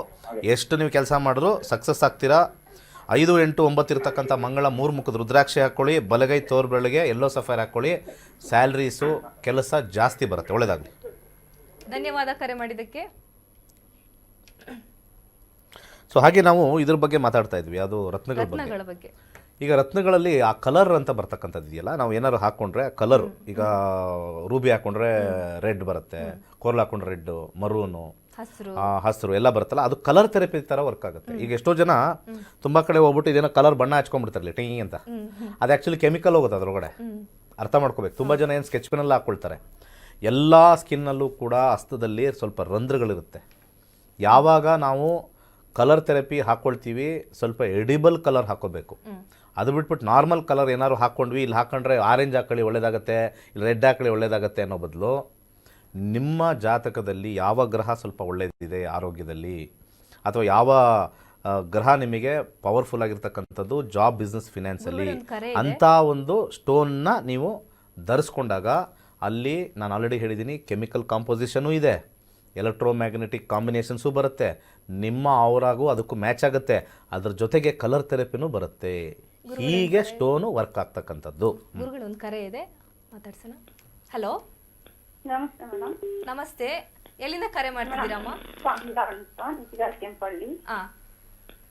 ಎಷ್ಟು ನೀವು ಕೆಲಸ ಮಾಡಿದ್ರು ಸಕ್ಸಸ್ ಆಗ್ತೀರಾ. 5, 8, 9 ಇರ್ತಕ್ಕಂಥ ಮಂಗಳ 3 ಮುಖದ ರುದ್ರಾಕ್ಷಿ ಹಾಕ್ಕೊಳ್ಳಿ. ಬಲಗೈ ತೋರ್ ಬೆಳಗ್ಗೆ ಎಲ್ಲೋ ಸಫೈರ್ ಹಾಕ್ಕೊಳ್ಳಿ. ಸ್ಯಾಲ್ರೀಸು ಕೆಲಸ ಜಾಸ್ತಿ ಬರುತ್ತೆ. ಒಳ್ಳೆಯದಾಗಲಿ. ಧನ್ಯವಾದ ಕರೆ ಮಾಡಿದ್ದಕ್ಕೆ. ಸೊ ಹಾಗೆ ನಾವು ಇದ್ರ ಬಗ್ಗೆ ಮಾತಾಡ್ತಾ ಇದ್ವಿ, ಅದು ರತ್ನಗಳ ಬಗ್ಗೆ. ಈಗ ರತ್ನಗಳಲ್ಲಿ ಆ ಕಲರ್ ಅಂತ ಬರ್ತಕ್ಕಂಥದ್ದು ಇದೆಯಲ್ಲ, ನಾವು ಏನಾದ್ರು ಹಾಕ್ಕೊಂಡ್ರೆ ಕಲರ್, ಈಗ ರೂಬಿ ಹಾಕ್ಕೊಂಡ್ರೆ ರೆಡ್ ಬರುತ್ತೆ, ಕೋರ್ಲ್ ಹಾಕ್ಕೊಂಡ್ರೆ ರೆಡ್, ಮರೂನು, ಹಸಿರು ಎಲ್ಲ ಬರುತ್ತಲ್ಲ, ಅದು ಕಲರ್ ಥೆರಪಿ ಥರ ವರ್ಕ್ ಆಗುತ್ತೆ. ಈಗ ಎಷ್ಟೋ ಜನ ತುಂಬ ಕಡೆ ಹೋಗ್ಬಿಟ್ಟು ಇದೇನೋ ಕಲರ್ ಬಣ್ಣ ಹಚ್ಕೊಂಡ್ಬಿಡ್ತಾರಲ್ಲ ಟೀ ಅಂತ, ಅದು ಆ್ಯಕ್ಚುಲಿ ಕೆಮಿಕಲ್ ಹೋಗುತ್ತೆ ಅದರೊಳಗಡೆ. ಅರ್ಥ ಮಾಡ್ಕೋಬೇಕು. ತುಂಬ ಜನ ಏನು ಸ್ಕೆಚ್ ಪೆನ್ನೆಲ್ಲ ಹಾಕ್ಕೊಳ್ತಾರೆ. ಎಲ್ಲ ಸ್ಕಿನ್ನಲ್ಲೂ ಕೂಡ ಹಸ್ತದಲ್ಲಿ ಸ್ವಲ್ಪ ರಂಧ್ರಗಳಿರುತ್ತೆ. ಯಾವಾಗ ನಾವು ಕಲರ್ ಥೆರಪಿ ಹಾಕ್ಕೊಳ್ತೀವಿ ಸ್ವಲ್ಪ ಎಡಿಬಲ್ ಕಲರ್ ಹಾಕ್ಕೋಬೇಕು. ಅದು ಬಿಟ್ಬಿಟ್ಟು ನಾರ್ಮಲ್ ಕಲರ್ ಏನಾದ್ರು ಹಾಕ್ಕೊಂಡ್ವಿ, ಇಲ್ಲಿ ಹಾಕ್ಕೊಂಡ್ರೆ ಆರೆಂಜ್ ಹಾಕೊಳ್ಳಿ ಒಳ್ಳೇದಾಗತ್ತೆ, ಇಲ್ಲಿ ರೆಡ್ ಹಾಕೊಳ್ಳಿ ಒಳ್ಳೇದಾಗತ್ತೆ ಅನ್ನೋ ಬದಲು ನಿಮ್ಮ ಜಾತಕದಲ್ಲಿ ಯಾವ ಗ್ರಹ ಸ್ವಲ್ಪ ಒಳ್ಳೆಯದಿದೆ ಆರೋಗ್ಯದಲ್ಲಿ, ಅಥವಾ ಯಾವ ಗ್ರಹ ನಿಮಗೆ ಪವರ್ಫುಲ್ ಆಗಿರ್ತಕ್ಕಂಥದ್ದು ಜಾಬ್, ಬಿಸ್ನೆಸ್, ಫಿನಾನ್ಸಲ್ಲಿ, ಅಂಥ ಒಂದು ಸ್ಟೋನ್ನ ನೀವು ಧರಿಸ್ಕೊಂಡಾಗ ಅಲ್ಲಿ ನಾನು ಆಲ್ರೆಡಿ ಹೇಳಿದ್ದೀನಿ ಕೆಮಿಕಲ್ ಕಾಂಪೋಸಿಷನೂ ಇದೆ, ಎಲೆಕ್ಟ್ರೋಮ್ಯಾಗ್ನೆಟಿಕ್ ಕಾಂಬಿನೇಷನ್ಸು ಬರುತ್ತೆ, ನಿಮ್ಮ ಅವರಾಗೂ ಅದಕ್ಕೂ ಮ್ಯಾಚ್ ಆಗುತ್ತೆ, ಅದ್ರ ಜೊತೆಗೆ ಕಲರ್ ಥೆರಪಿನೂ ಬರುತ್ತೆ. ಹೀಗೆ ಸ್ಟೋನು ವರ್ಕ್ ಆಗ್ತಕ್ಕಂಥದ್ದು. ಗುರುಗಳು ಒಂದು ಕರೆ ಇದೆ, ಮಾತಾಡ್ಸೋಣ. ಹಲೋ, ನಮಸ್ತೆ ಮೇಡಮ್. ನಮಸ್ತೆ, ಎಲ್ಲಿಂದ ಕರೆ ಮಾಡ್ತಿದ್ದೀರಮ್ಮ? ಕೆಂಪಳ್ಳಿ, ಹಾಂ,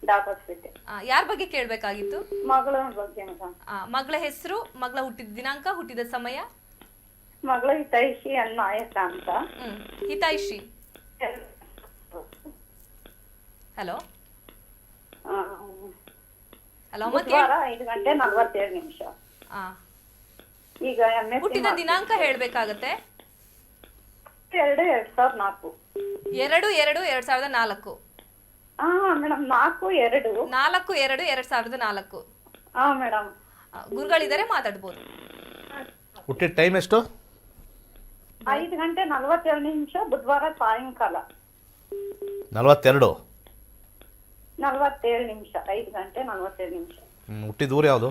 ದಾಬಸ್ಪೇಟೆ. ಯಾರ ಬಗ್ಗೆ ಕೇಳಬೇಕಾಗಿತ್ತು? ಮಗಳ ಬಗ್ಗೆ ಮೇಡಮ್. ಮಗಳ ಹೆಸರು, ಮಗಳ ಹುಟ್ಟಿದ ದಿನಾಂಕ, ಹುಟ್ಟಿದ ಸಮಯ? ಮಗಳ ಹಿತೈಷಿ ನಾಯಕ ಅಂತ. ಹಿತೈಷಿ. ಹಲೋ ಹಲೋ, 5 ಗಂಟೆ 47 ನಿಮಿಷ. ಈಗ ಹುಟ್ಟಿದ ದಿನಾಂಕ ಹೇಳ್ಬೇಕಾಗತ್ತೆ. 2/2004. 2/2/2004. ಹಾ ಮೇಡಮ್ 4-2. 4/2/2004. ಹಾ ಮೇಡಮ್. ಗುರುಗಳಿದ್ದಾರೆ, ಮಾತಾಡ್ಬೋದು. ಹುಟ್ಟಿದ ಟೈಮ್ ಎಷ್ಟು? 5:47 ಬುಧವಾರ ಸಾಯಂಕಾಲ. 42. 47 ನಿಮಿಷ. 5:47. ಹುಟ್ಟಿದ ಊರು ಯಾವುದು?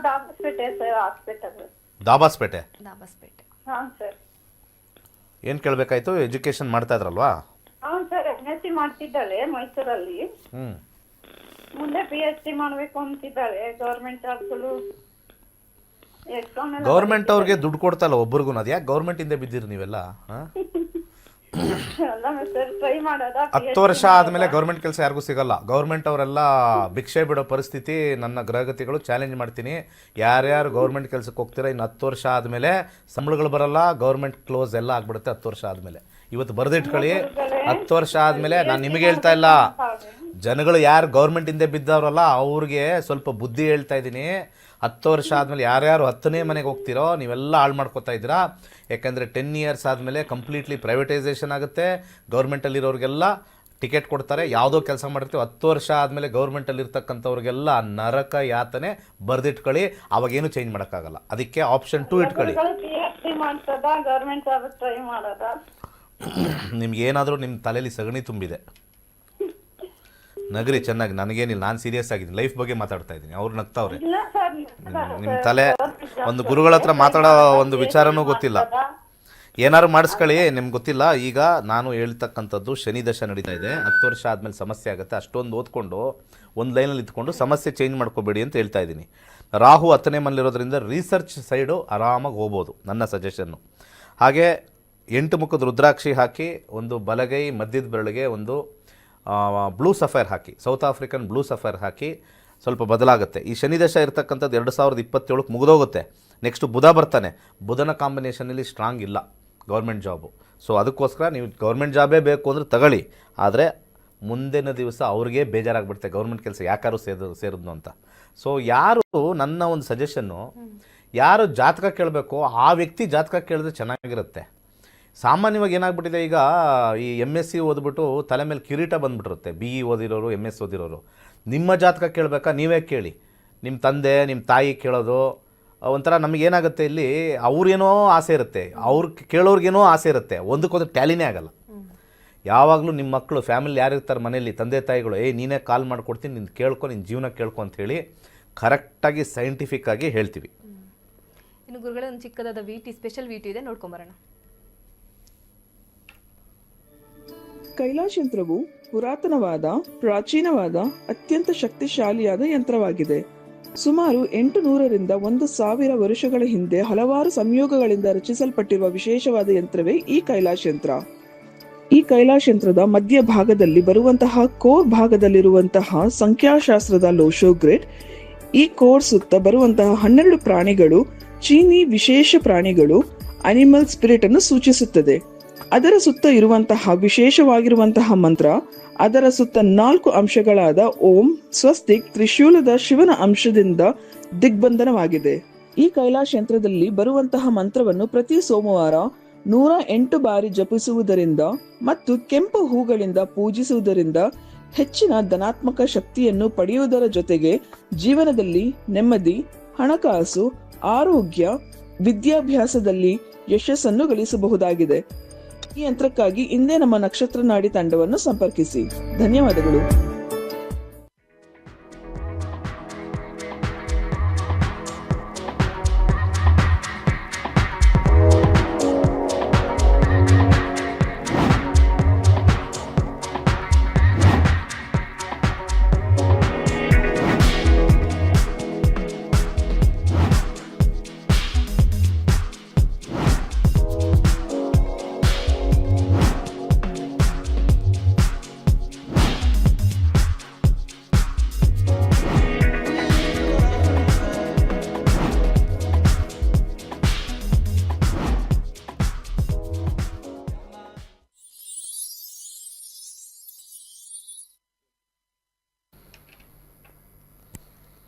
Dabaspete sir, hospital. ದಾಬಾಸ್ಪೇಟೆ. ದಾಬಸ್ಪೇಟೆ. ಹಾ ಸರ್. ಏನು ಕೇಳಬೇಕಾಯ್ತು? ಎಜುಕೇಷನ್ ಮಾಡ್ತಾ ಇದ್ರಲ್ವಾ? ಹಾ ಸರ್, MSc ಮಾಡ್ತಿದ್ದಾಳೆ ಮೈಸೂರಲ್ಲಿ. ಮುಂದೆ PhD ಮಾಡ್ಬೇಕು ಅಂತಿದ್ದಾಳೆ. ಗೌರ್ಮೆಂಟ್ ಜಾಬ್ಗಳು ಗೌರ್ಮೆಂಟ್ ಅವ್ರಿಗೆ ದುಡ್ಡು ಕೊಡ್ತಾ ಇಲ್ಲ ಒಬ್ರಿಗೂ. ಅದು ಯಾಕೆ ಗೌರ್ಮೆಂಟ್ ಇಂದ ಬಿದ್ದಿರಿ ನೀವೆಲ್ಲ? ಸರ್ ಟ್ರೈ ಮಾಡೋದ. 10 ವರ್ಷ ಆದಮೇಲೆ ಗೌರ್ಮೆಂಟ್ ಕೆಲಸ ಯಾರಿಗೂ ಸಿಗಲ್ಲ. ಗೌರ್ಮೆಂಟ್ ಅವರೆಲ್ಲ ಭಿಕ್ಷೆ ಬಿಡೋ ಪರಿಸ್ಥಿತಿ. ನನ್ನ ಗ್ರಹಗತಿಗಳು ಚಾಲೆಂಜ್ ಮಾಡ್ತೀನಿ, ಯಾರ್ಯಾರು ಗೌರ್ಮೆಂಟ್ ಕೆಲಸಕ್ಕೆ ಹೋಗ್ತೀರಾ ಇನ್ನು 10 ವರ್ಷ ಆದಮೇಲೆ ಸಂಬಳಗಳು ಬರಲ್ಲ, ಗೌರ್ಮೆಂಟ್ ಕ್ಲೋಸ್ ಎಲ್ಲ ಆಗ್ಬಿಡುತ್ತೆ 10 ವರ್ಷ ಆದಮೇಲೆ. ಇವತ್ತು ಬರೆದಿಟ್ಕೊಳ್ಳಿ, 10 ವರ್ಷ ಆದಮೇಲೆ ನಾನು ನಿಮಗೆ ಹೇಳ್ತಾ ಇಲ್ಲ, ಜನಗಳು ಯಾರು ಗೌರ್ಮೆಂಟ್ ಹಿಂದೆ ಬಿದ್ದವ್ರಲ್ಲ ಅವ್ರಿಗೆ ಸ್ವಲ್ಪ ಬುದ್ಧಿ ಹೇಳ್ತಾ ಇದ್ದೀನಿ. 10 ವರ್ಷ ಆದಮೇಲೆ ಯಾರ್ಯಾರು 10ನೇ ಮನೆಗೆ ಹೋಗ್ತಿರೋ ನೀವೆಲ್ಲ ಹಾಳು ಮಾಡ್ಕೋತಾ ಇದ್ದೀರಾ. ಯಾಕಂದರೆ 10 ಇಯರ್ಸ್ ಆದಮೇಲೆ ಕಂಪ್ಲೀಟ್ಲಿ ಪ್ರೈವೇಟೈಸೇಷನ್ ಆಗುತ್ತೆ. ಗೌರ್ಮೆಂಟಲ್ಲಿರೋರಿಗೆಲ್ಲ ಟಿಕೆಟ್ ಕೊಡ್ತಾರೆ, ಯಾವುದೋ ಕೆಲಸ ಮಾಡಿರ್ತೀವಿ. 10 ವರ್ಷ ಆದಮೇಲೆ ಗೌರ್ಮೆಂಟಲ್ಲಿ ಇರ್ತಕ್ಕಂಥವ್ರಿಗೆಲ್ಲ ನರಕ ಯಾತನೆ ಬರೆದಿಟ್ಕೊಳ್ಳಿ. ಅವಾಗೇನು ಚೇಂಜ್ ಮಾಡೋಕ್ಕಾಗಲ್ಲ. ಅದಕ್ಕೆ ಆಪ್ಷನ್ 2 ಇಟ್ಕೊಳ್ಳಿ. PhD ಮಾಡ್ತದ, ಗೌರ್ಮೆಂಟ್ ಜಾಬ್ ಟ್ರೈ ಮಾಡೋದ. ನಿಮ್ಗೆ ಏನಾದರೂ ನಿಮ್ಮ ತಲೆಯಲ್ಲಿ ಸಗಣಿ ತುಂಬಿದೆ, ನಗರಿ ಚೆನ್ನಾಗಿ. ನನಗೇನಿಲ್ಲ, ನಾನು ಸೀರಿಯಸ್ ಆಗಿದ್ದೀನಿ, ಲೈಫ್ ಬಗ್ಗೆ ಮಾತಾಡ್ತಾ ಇದ್ದೀನಿ. ಅವ್ರು ನಗ್ತಾವ್ರೆ. ಇಲ್ಲ ಸರ್, ನಿಮ್ಮ ತಲೆ ಒಂದು ಗುರುಗಳ ಹತ್ರ ಮಾತಾಡೋ ಒಂದು ವಿಚಾರನೂ ಗೊತ್ತಿಲ್ಲ. ಏನಾದ್ರು ಮಾಡಿಸ್ಕೊಳ್ಳಿ, ನಿಮ್ಗೆ ಗೊತ್ತಿಲ್ಲ. ಈಗ ನಾನು ಹೇಳ್ತಕ್ಕಂಥದ್ದು ಶನಿ ದಶೆ ನಡೀತಾ ಇದೆ. 10 ವರ್ಷ ಆದಮೇಲೆ ಸಮಸ್ಯೆ ಆಗುತ್ತೆ. ಅಷ್ಟೊಂದು ಓದ್ಕೊಂಡು ಒಂದು ಲೈನಲ್ಲಿ ಇದ್ಕೊಂಡು ಸಮಸ್ಯೆ ಚೇಂಜ್ ಮಾಡ್ಕೋಬೇಡಿ ಅಂತ ಹೇಳ್ತಾ ಇದ್ದೀನಿ. ರಾಹು 10ನೇ ಮನೇಲಿರೋದ್ರಿಂದ ರಿಸರ್ಚ್ ಸೈಡು ಆರಾಮಾಗಿ ಹೋಗ್ಬೋದು, ನನ್ನ ಸಜೆಷನ್ನು. ಹಾಗೆ 8 ಮುಖದ ರುದ್ರಾಕ್ಷಿ ಹಾಕಿ, ಒಂದು ಬಲಗೈ ಮಧ್ಯದ ಬೆರಳಿಗೆ ಒಂದು ಬ್ಲೂ ಸಫೈರ್ ಹಾಕಿ, ಸೌತ್ ಆಫ್ರಿಕನ್ ಬ್ಲೂ ಸಫೈರ್ ಹಾಕಿ, ಸ್ವಲ್ಪ ಬದಲಾಗುತ್ತೆ. ಈ ಶನಿ ದಶೆ ಇರ್ತಕ್ಕಂಥದ್ದು 2027 ಮುಗಿದೋಗುತ್ತೆ. ನೆಕ್ಸ್ಟ್ ಬುಧ ಬರ್ತಾನೆ. ಬುಧನ ಕಾಂಬಿನೇಷನಲ್ಲಿ ಸ್ಟ್ರಾಂಗ್ ಇಲ್ಲ ಗೌರ್ಮೆಂಟ್ ಜಾಬು. ಸೊ ಅದಕ್ಕೋಸ್ಕರ ನೀವು ಗೌರ್ಮೆಂಟ್ ಜಾಬೇ ಬೇಕು ಅಂದರೆ ತಗೊಳ್ಳಿ. ಆದರೆ ಮುಂದಿನ ದಿವಸ ಅವ್ರಿಗೆ ಬೇಜಾರಾಗ್ಬಿಡುತ್ತೆ ಗೌರ್ಮೆಂಟ್ ಕೆಲಸ ಯಾಕಾರು ಸೇರಿದ್ನು ಅಂತ. ಸೊ ಯಾರು, ನನ್ನ ಒಂದು ಸಜೆಷನ್ನು, ಯಾರು ಜಾತಕ ಕೇಳಬೇಕು ಆ ವ್ಯಕ್ತಿ ಜಾತಕ ಕೇಳಿದ್ರೆ ಚೆನ್ನಾಗಿರುತ್ತೆ. ಸಾಮಾನ್ಯವಾಗಿ ಏನಾಗ್ಬಿಟ್ಟಿದೆ ಈಗ, ಈ MSc ಓದ್ಬಿಟ್ಟು ತಲೆ ಮೇಲೆ ಕಿರೀಟ ಬಂದುಬಿಟ್ಟಿರುತ್ತೆ. BE ಓದಿರೋರು, MS ಓದಿರೋರು. ನಿಮ್ಮ ಜಾತಕ ಕೇಳಬೇಕಾ? ನೀವೇ ಕೇಳಿ. ನಿಮ್ಮ ತಂದೆ, ನಿಮ್ಮ ತಾಯಿ ಕೇಳೋದು ಒಂಥರ ನಮಗೇನಾಗುತ್ತೆ, ಇಲ್ಲಿ ಅವ್ರಿಗೇನೋ ಆಸೆ ಇರುತ್ತೆ, ಕೇಳೋರ್ಗೇನೋ ಆಸೆ ಇರುತ್ತೆ, ಒಂದಕ್ಕೊಂದು ಟ್ಯಾಲಿನೇ ಆಗಲ್ಲ. ಯಾವಾಗಲೂ ನಿಮ್ಮ ಮಕ್ಕಳು, ಫ್ಯಾಮಿಲಿ ಯಾರಿರ್ತಾರೆ ಮನೇಲಿ, ತಂದೆ ತಾಯಿಗಳು, ನೀನೇ ಕಾಲ್ ಮಾಡಿಕೊಡ್ತೀನಿ, ನಿನ್ನ ಕೇಳ್ಕೊ, ನಿನ್ನ ಜೀವನ ಕೇಳ್ಕೊ ಅಂತ ಹೇಳಿ ಕರೆಕ್ಟಾಗಿ ಸೈಂಟಿಫಿಕ್ ಆಗಿ ಹೇಳ್ತೀವಿ. ಇನ್ನು ಗುರುಗಳೇ, ಒಂದು ಚಿಕ್ಕದಾದ VT, ಸ್ಪೆಷಲ್ VT ಇದೆ, ನೋಡ್ಕೊಂಬರೋಣ. ಕೈಲಾಶ್ ಯಂತ್ರವು ಪುರಾತನವಾದ, ಪ್ರಾಚೀನವಾದ, ಅತ್ಯಂತ ಶಕ್ತಿಶಾಲಿಯಾದ ಯಂತ್ರವಾಗಿದೆ. ಸುಮಾರು 800ರಿಂದ 1000 ವರ್ಷಗಳ ಹಿಂದೆ ಹಲವಾರು ಸಂಯೋಗಗಳಿಂದ ರಚಿಸಲ್ಪಟ್ಟಿರುವ ವಿಶೇಷವಾದ ಯಂತ್ರವೇ ಈ ಕೈಲಾಶ್ ಯಂತ್ರ. ಈ ಕೈಲಾಶ್ ಯಂತ್ರದ ಮಧ್ಯ ಭಾಗದಲ್ಲಿ ಬರುವಂತಹ ಕೋರ್ ಭಾಗದಲ್ಲಿರುವಂತಹ ಸಂಖ್ಯಾಶಾಸ್ತ್ರದ ಲೋಶೋ ಗ್ರಿಡ್, ಈ ಕೋರ್ ಸುತ್ತ ಬರುವಂತಹ 12 ಪ್ರಾಣಿಗಳು ಚೀನಿ ವಿಶೇಷ ಪ್ರಾಣಿಗಳು, ಅನಿಮಲ್ ಸ್ಪಿರಿಟ್ ಅನ್ನು ಸೂಚಿಸುತ್ತದೆ. ಅದರ ಸುತ್ತ ಇರುವಂತಹ ವಿಶೇಷವಾಗಿರುವಂತಹ ಮಂತ್ರ, ಅದರ ಸುತ್ತ 4 ಅಂಶಗಳಾದ ಓಂ, ಸ್ವಸ್ತಿಕ್, ತ್ರಿಶೂಲದ ಶಿವನ ಅಂಶದಿಂದ ದಿಗ್ಬಂಧನವಾಗಿದೆ. ಈ ಕೈಲಾಶ್ ಯಂತ್ರದಲ್ಲಿ ಬರುವಂತಹ ಮಂತ್ರವನ್ನು ಪ್ರತಿ ಸೋಮವಾರ 108 ಬಾರಿ ಜಪಿಸುವುದರಿಂದ ಮತ್ತು ಕೆಂಪು ಹೂಗಳಿಂದ ಪೂಜಿಸುವುದರಿಂದ ಹೆಚ್ಚಿನ ಧನಾತ್ಮಕ ಶಕ್ತಿಯನ್ನು ಪಡೆಯುವುದರ ಜೊತೆಗೆ ಜೀವನದಲ್ಲಿ ನೆಮ್ಮದಿ, ಹಣಕಾಸು, ಆರೋಗ್ಯ, ವಿದ್ಯಾಭ್ಯಾಸದಲ್ಲಿ ಯಶಸ್ಸನ್ನು ಗಳಿಸಬಹುದಾಗಿದೆ. ಈ ಯಂತ್ರಕ್ಕಾಗಿ ಇಂದೇ ನಮ್ಮ ನಕ್ಷತ್ರ ನಾಡಿ ತಂಡವನ್ನು ಸಂಪರ್ಕಿಸಿ. ಧನ್ಯವಾದಗಳು.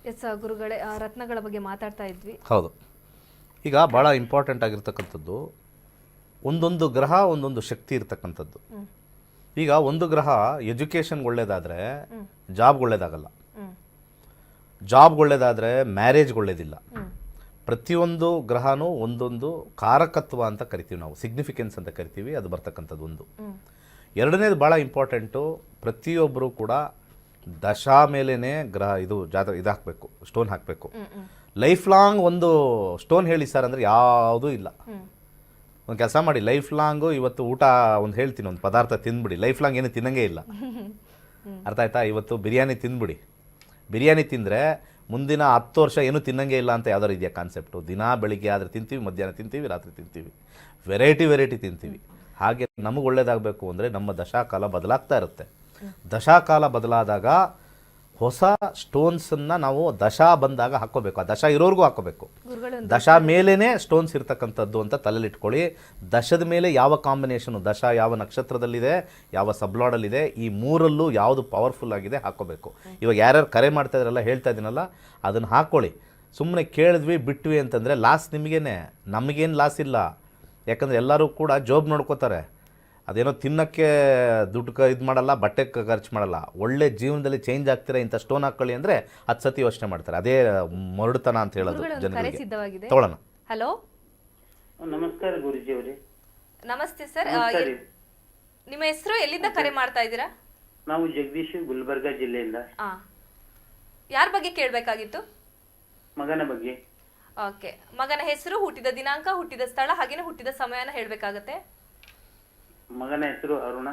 ಎಸ್ ಗುರುಗಳೇ, ರತ್ನಗಳ ಬಗ್ಗೆ ಮಾತಾಡ್ತಾ ಇದ್ವಿ. ಹೌದು. ಈಗ ಭಾಳ ಇಂಪಾರ್ಟೆಂಟ್ ಆಗಿರ್ತಕ್ಕಂಥದ್ದು, ಒಂದೊಂದು ಗ್ರಹ ಒಂದೊಂದು ಶಕ್ತಿ ಇರ್ತಕ್ಕಂಥದ್ದು. ಈಗ ಒಂದು ಗ್ರಹ ಎಜುಕೇಷನ್ಗೆ ಒಳ್ಳೇದಾದರೆ ಜಾಬ್ಗೆ ಒಳ್ಳೇದಾಗಲ್ಲ, ಜಾಬ್ಗೆ ಒಳ್ಳೇದಾದರೆ ಮ್ಯಾರೇಜ್ಗೆ ಒಳ್ಳೇದಿಲ್ಲ. ಪ್ರತಿಯೊಂದು ಗ್ರಹನೂ ಒಂದೊಂದು ಕಾರಕತ್ವ ಅಂತ ಕರಿತೀವಿ ನಾವು, ಸಿಗ್ನಿಫಿಕೆನ್ಸ್ ಅಂತ ಕರಿತೀವಿ, ಅದು ಬರ್ತಕ್ಕಂಥದ್ದು ಒಂದು. ಎರಡನೇದು ಭಾಳ ಇಂಪಾರ್ಟೆಂಟು, ಪ್ರತಿಯೊಬ್ಬರು ಕೂಡ ದಶಾ ಮೇಲೇ ಗ್ರಹ ಇದು ಇದು ಹಾಕಬೇಕು, ಸ್ಟೋನ್ ಹಾಕಬೇಕು. ಲೈಫ್ ಲಾಂಗ್ ಒಂದು ಸ್ಟೋನ್ ಹೇಳಿ ಸರ್ ಅಂದರೆ ಯಾವುದೂ ಇಲ್ಲ. ಒಂದು ಕೆಲಸ ಮಾಡಿ, ಲೈಫ್ ಲಾಂಗು ಇವತ್ತು ಊಟ ಒಂದು ಹೇಳ್ತೀನಿ, ಒಂದು ಪದಾರ್ಥ ತಿಂದ್ಬಿಡಿ, ಲೈಫ್ ಲಾಂಗ್ ಏನು ತಿನ್ನಂಗೇ ಇಲ್ಲ. ಅರ್ಥ ಆಯ್ತಾ? ಇವತ್ತು ಬಿರಿಯಾನಿ ತಿಂದ್ಬಿಡಿ, ಬಿರಿಯಾನಿ ತಿಂದರೆ ಮುಂದಿನ 10 ವರ್ಷ ಏನೂ ತಿನ್ನಂಗೆ ಇಲ್ಲ ಅಂತ ಯಾವ್ದಾರು ಇದೆಯಾ ಕಾನ್ಸೆಪ್ಟು? ದಿನ ಬೆಳಿಗ್ಗೆ ಆದರೆ ತಿಂತೀವಿ, ಮಧ್ಯಾಹ್ನ ತಿಂತೀವಿ, ರಾತ್ರಿ ತಿಂತೀವಿ, ವೆರೈಟಿ ತಿಂತೀವಿ. ಹಾಗೆ ನಮಗೆ ಒಳ್ಳೇದಾಗಬೇಕು ಅಂದರೆ ನಮ್ಮ ದಶಾಕಾಲ ಬದಲಾಗ್ತಾ ಇರುತ್ತೆ. ದಶಾಕಾಲ ಬದಲಾದಾಗ ಹೊಸ ಸ್ಟೋನ್ಸನ್ನು ನಾವು ದಶಾ ಬಂದಾಗ ಹಾಕ್ಕೋಬೇಕು, ಆ ದಶಾ ಇರೋರ್ಗೂ ಹಾಕ್ಕೋಬೇಕು. ದಶಾ ಮೇಲೇ ಸ್ಟೋನ್ಸ್ ಇರ್ತಕ್ಕಂಥದ್ದು ಅಂತ ತಲೆಲಿಟ್ಕೊಳ್ಳಿ. ದಶದ ಮೇಲೆ ಯಾವ ಕಾಂಬಿನೇಷನು, ದಶಾ ಯಾವ ನಕ್ಷತ್ರದಲ್ಲಿದೆ, ಯಾವ ಸಬ್ಲಾಡಲ್ಲಿದೆ, ಈ ಮೂರಲ್ಲೂ ಯಾವುದು ಪವರ್ಫುಲ್ ಆಗಿದೆ ಹಾಕ್ಕೋಬೇಕು. ಇವಾಗ ಯಾರ್ಯಾರು ಕರೆ ಮಾಡ್ತಾ ಇದ್ರಲ್ಲ, ಹೇಳ್ತಾ ಇದ್ದೀನಲ್ಲ, ಅದನ್ನು ಹಾಕ್ಕೊಳ್ಳಿ. ಸುಮ್ಮನೆ ಕೇಳಿದ್ವಿ ಬಿಟ್ವಿ ಅಂತಂದರೆ ಲಾಸ್ ನಿಮಗೇನೆ, ನಮಗೇನು ಲಾಸ್ ಇಲ್ಲ. ಯಾಕಂದರೆ ಎಲ್ಲರೂ ಕೂಡ ಜಾಬ್ ನೋಡ್ಕೋತಾರೆ, ಅದೇನೋ ತಿನ್ನೋಕ್ಕೆ ದುಡ್ಡು ಇದು ಮಾಡಲ್ಲ, ಬಟ್ಟೆ ಖರ್ಚು ಮಾಡಲ್ಲ. ಒಳ್ಳೆ ಜೀವನದಲ್ಲಿ ಚೇಂಜ್ ಆಗ್ತೀರಾ, ಇಂಥ ಸ್ಟೋನ್ ಹಾಕ್ಕೊಳ್ಳಿ ಅಂದರೆ 10 ಸತಿ ಯೋಚನೆ ಮಾಡ್ತಾರೆ. ಅದೇ ಮರುಡುತನ ಅಂತ ಹೇಳೋದು ಜನರಿಗೆ. ತಗೊಳ್ಳೋಣ. ಹಲೋ, ನಮಸ್ಕಾರ ಗುರುಜಿ ಅವರೇ. ನಮಸ್ತೆ ಸರ್, ನಿಮ್ಮ ಹೆಸರು, ಎಲ್ಲಿಂದ ಕರೆ ಮಾಡ್ತಾ ಇದ್ದೀರಾ? ನಾವು ಜಗದೀಶ್, ಗುಲ್ಬರ್ಗಾ ಜಿಲ್ಲೆಯಿಂದ. ಯಾರ ಬಗ್ಗೆ ಕೇಳಬೇಕಾಗಿತ್ತು? ಮಗನ ಬಗ್ಗೆ. ಓಕೆ, ಮಗನ ಹೆಸರು, ಹುಟ್ಟಿದ ದಿನಾಂಕ, ಹುಟ್ಟಿದ ಸ್ಥಳ, ಹಾಗೇನೆ ಹುಟ್ಟಿದ ಸಮಯನ ಹೇಳಬೇಕಾಗತ್ತೆ. ಮಗನ ಹೆಸರು ಅರುಣ.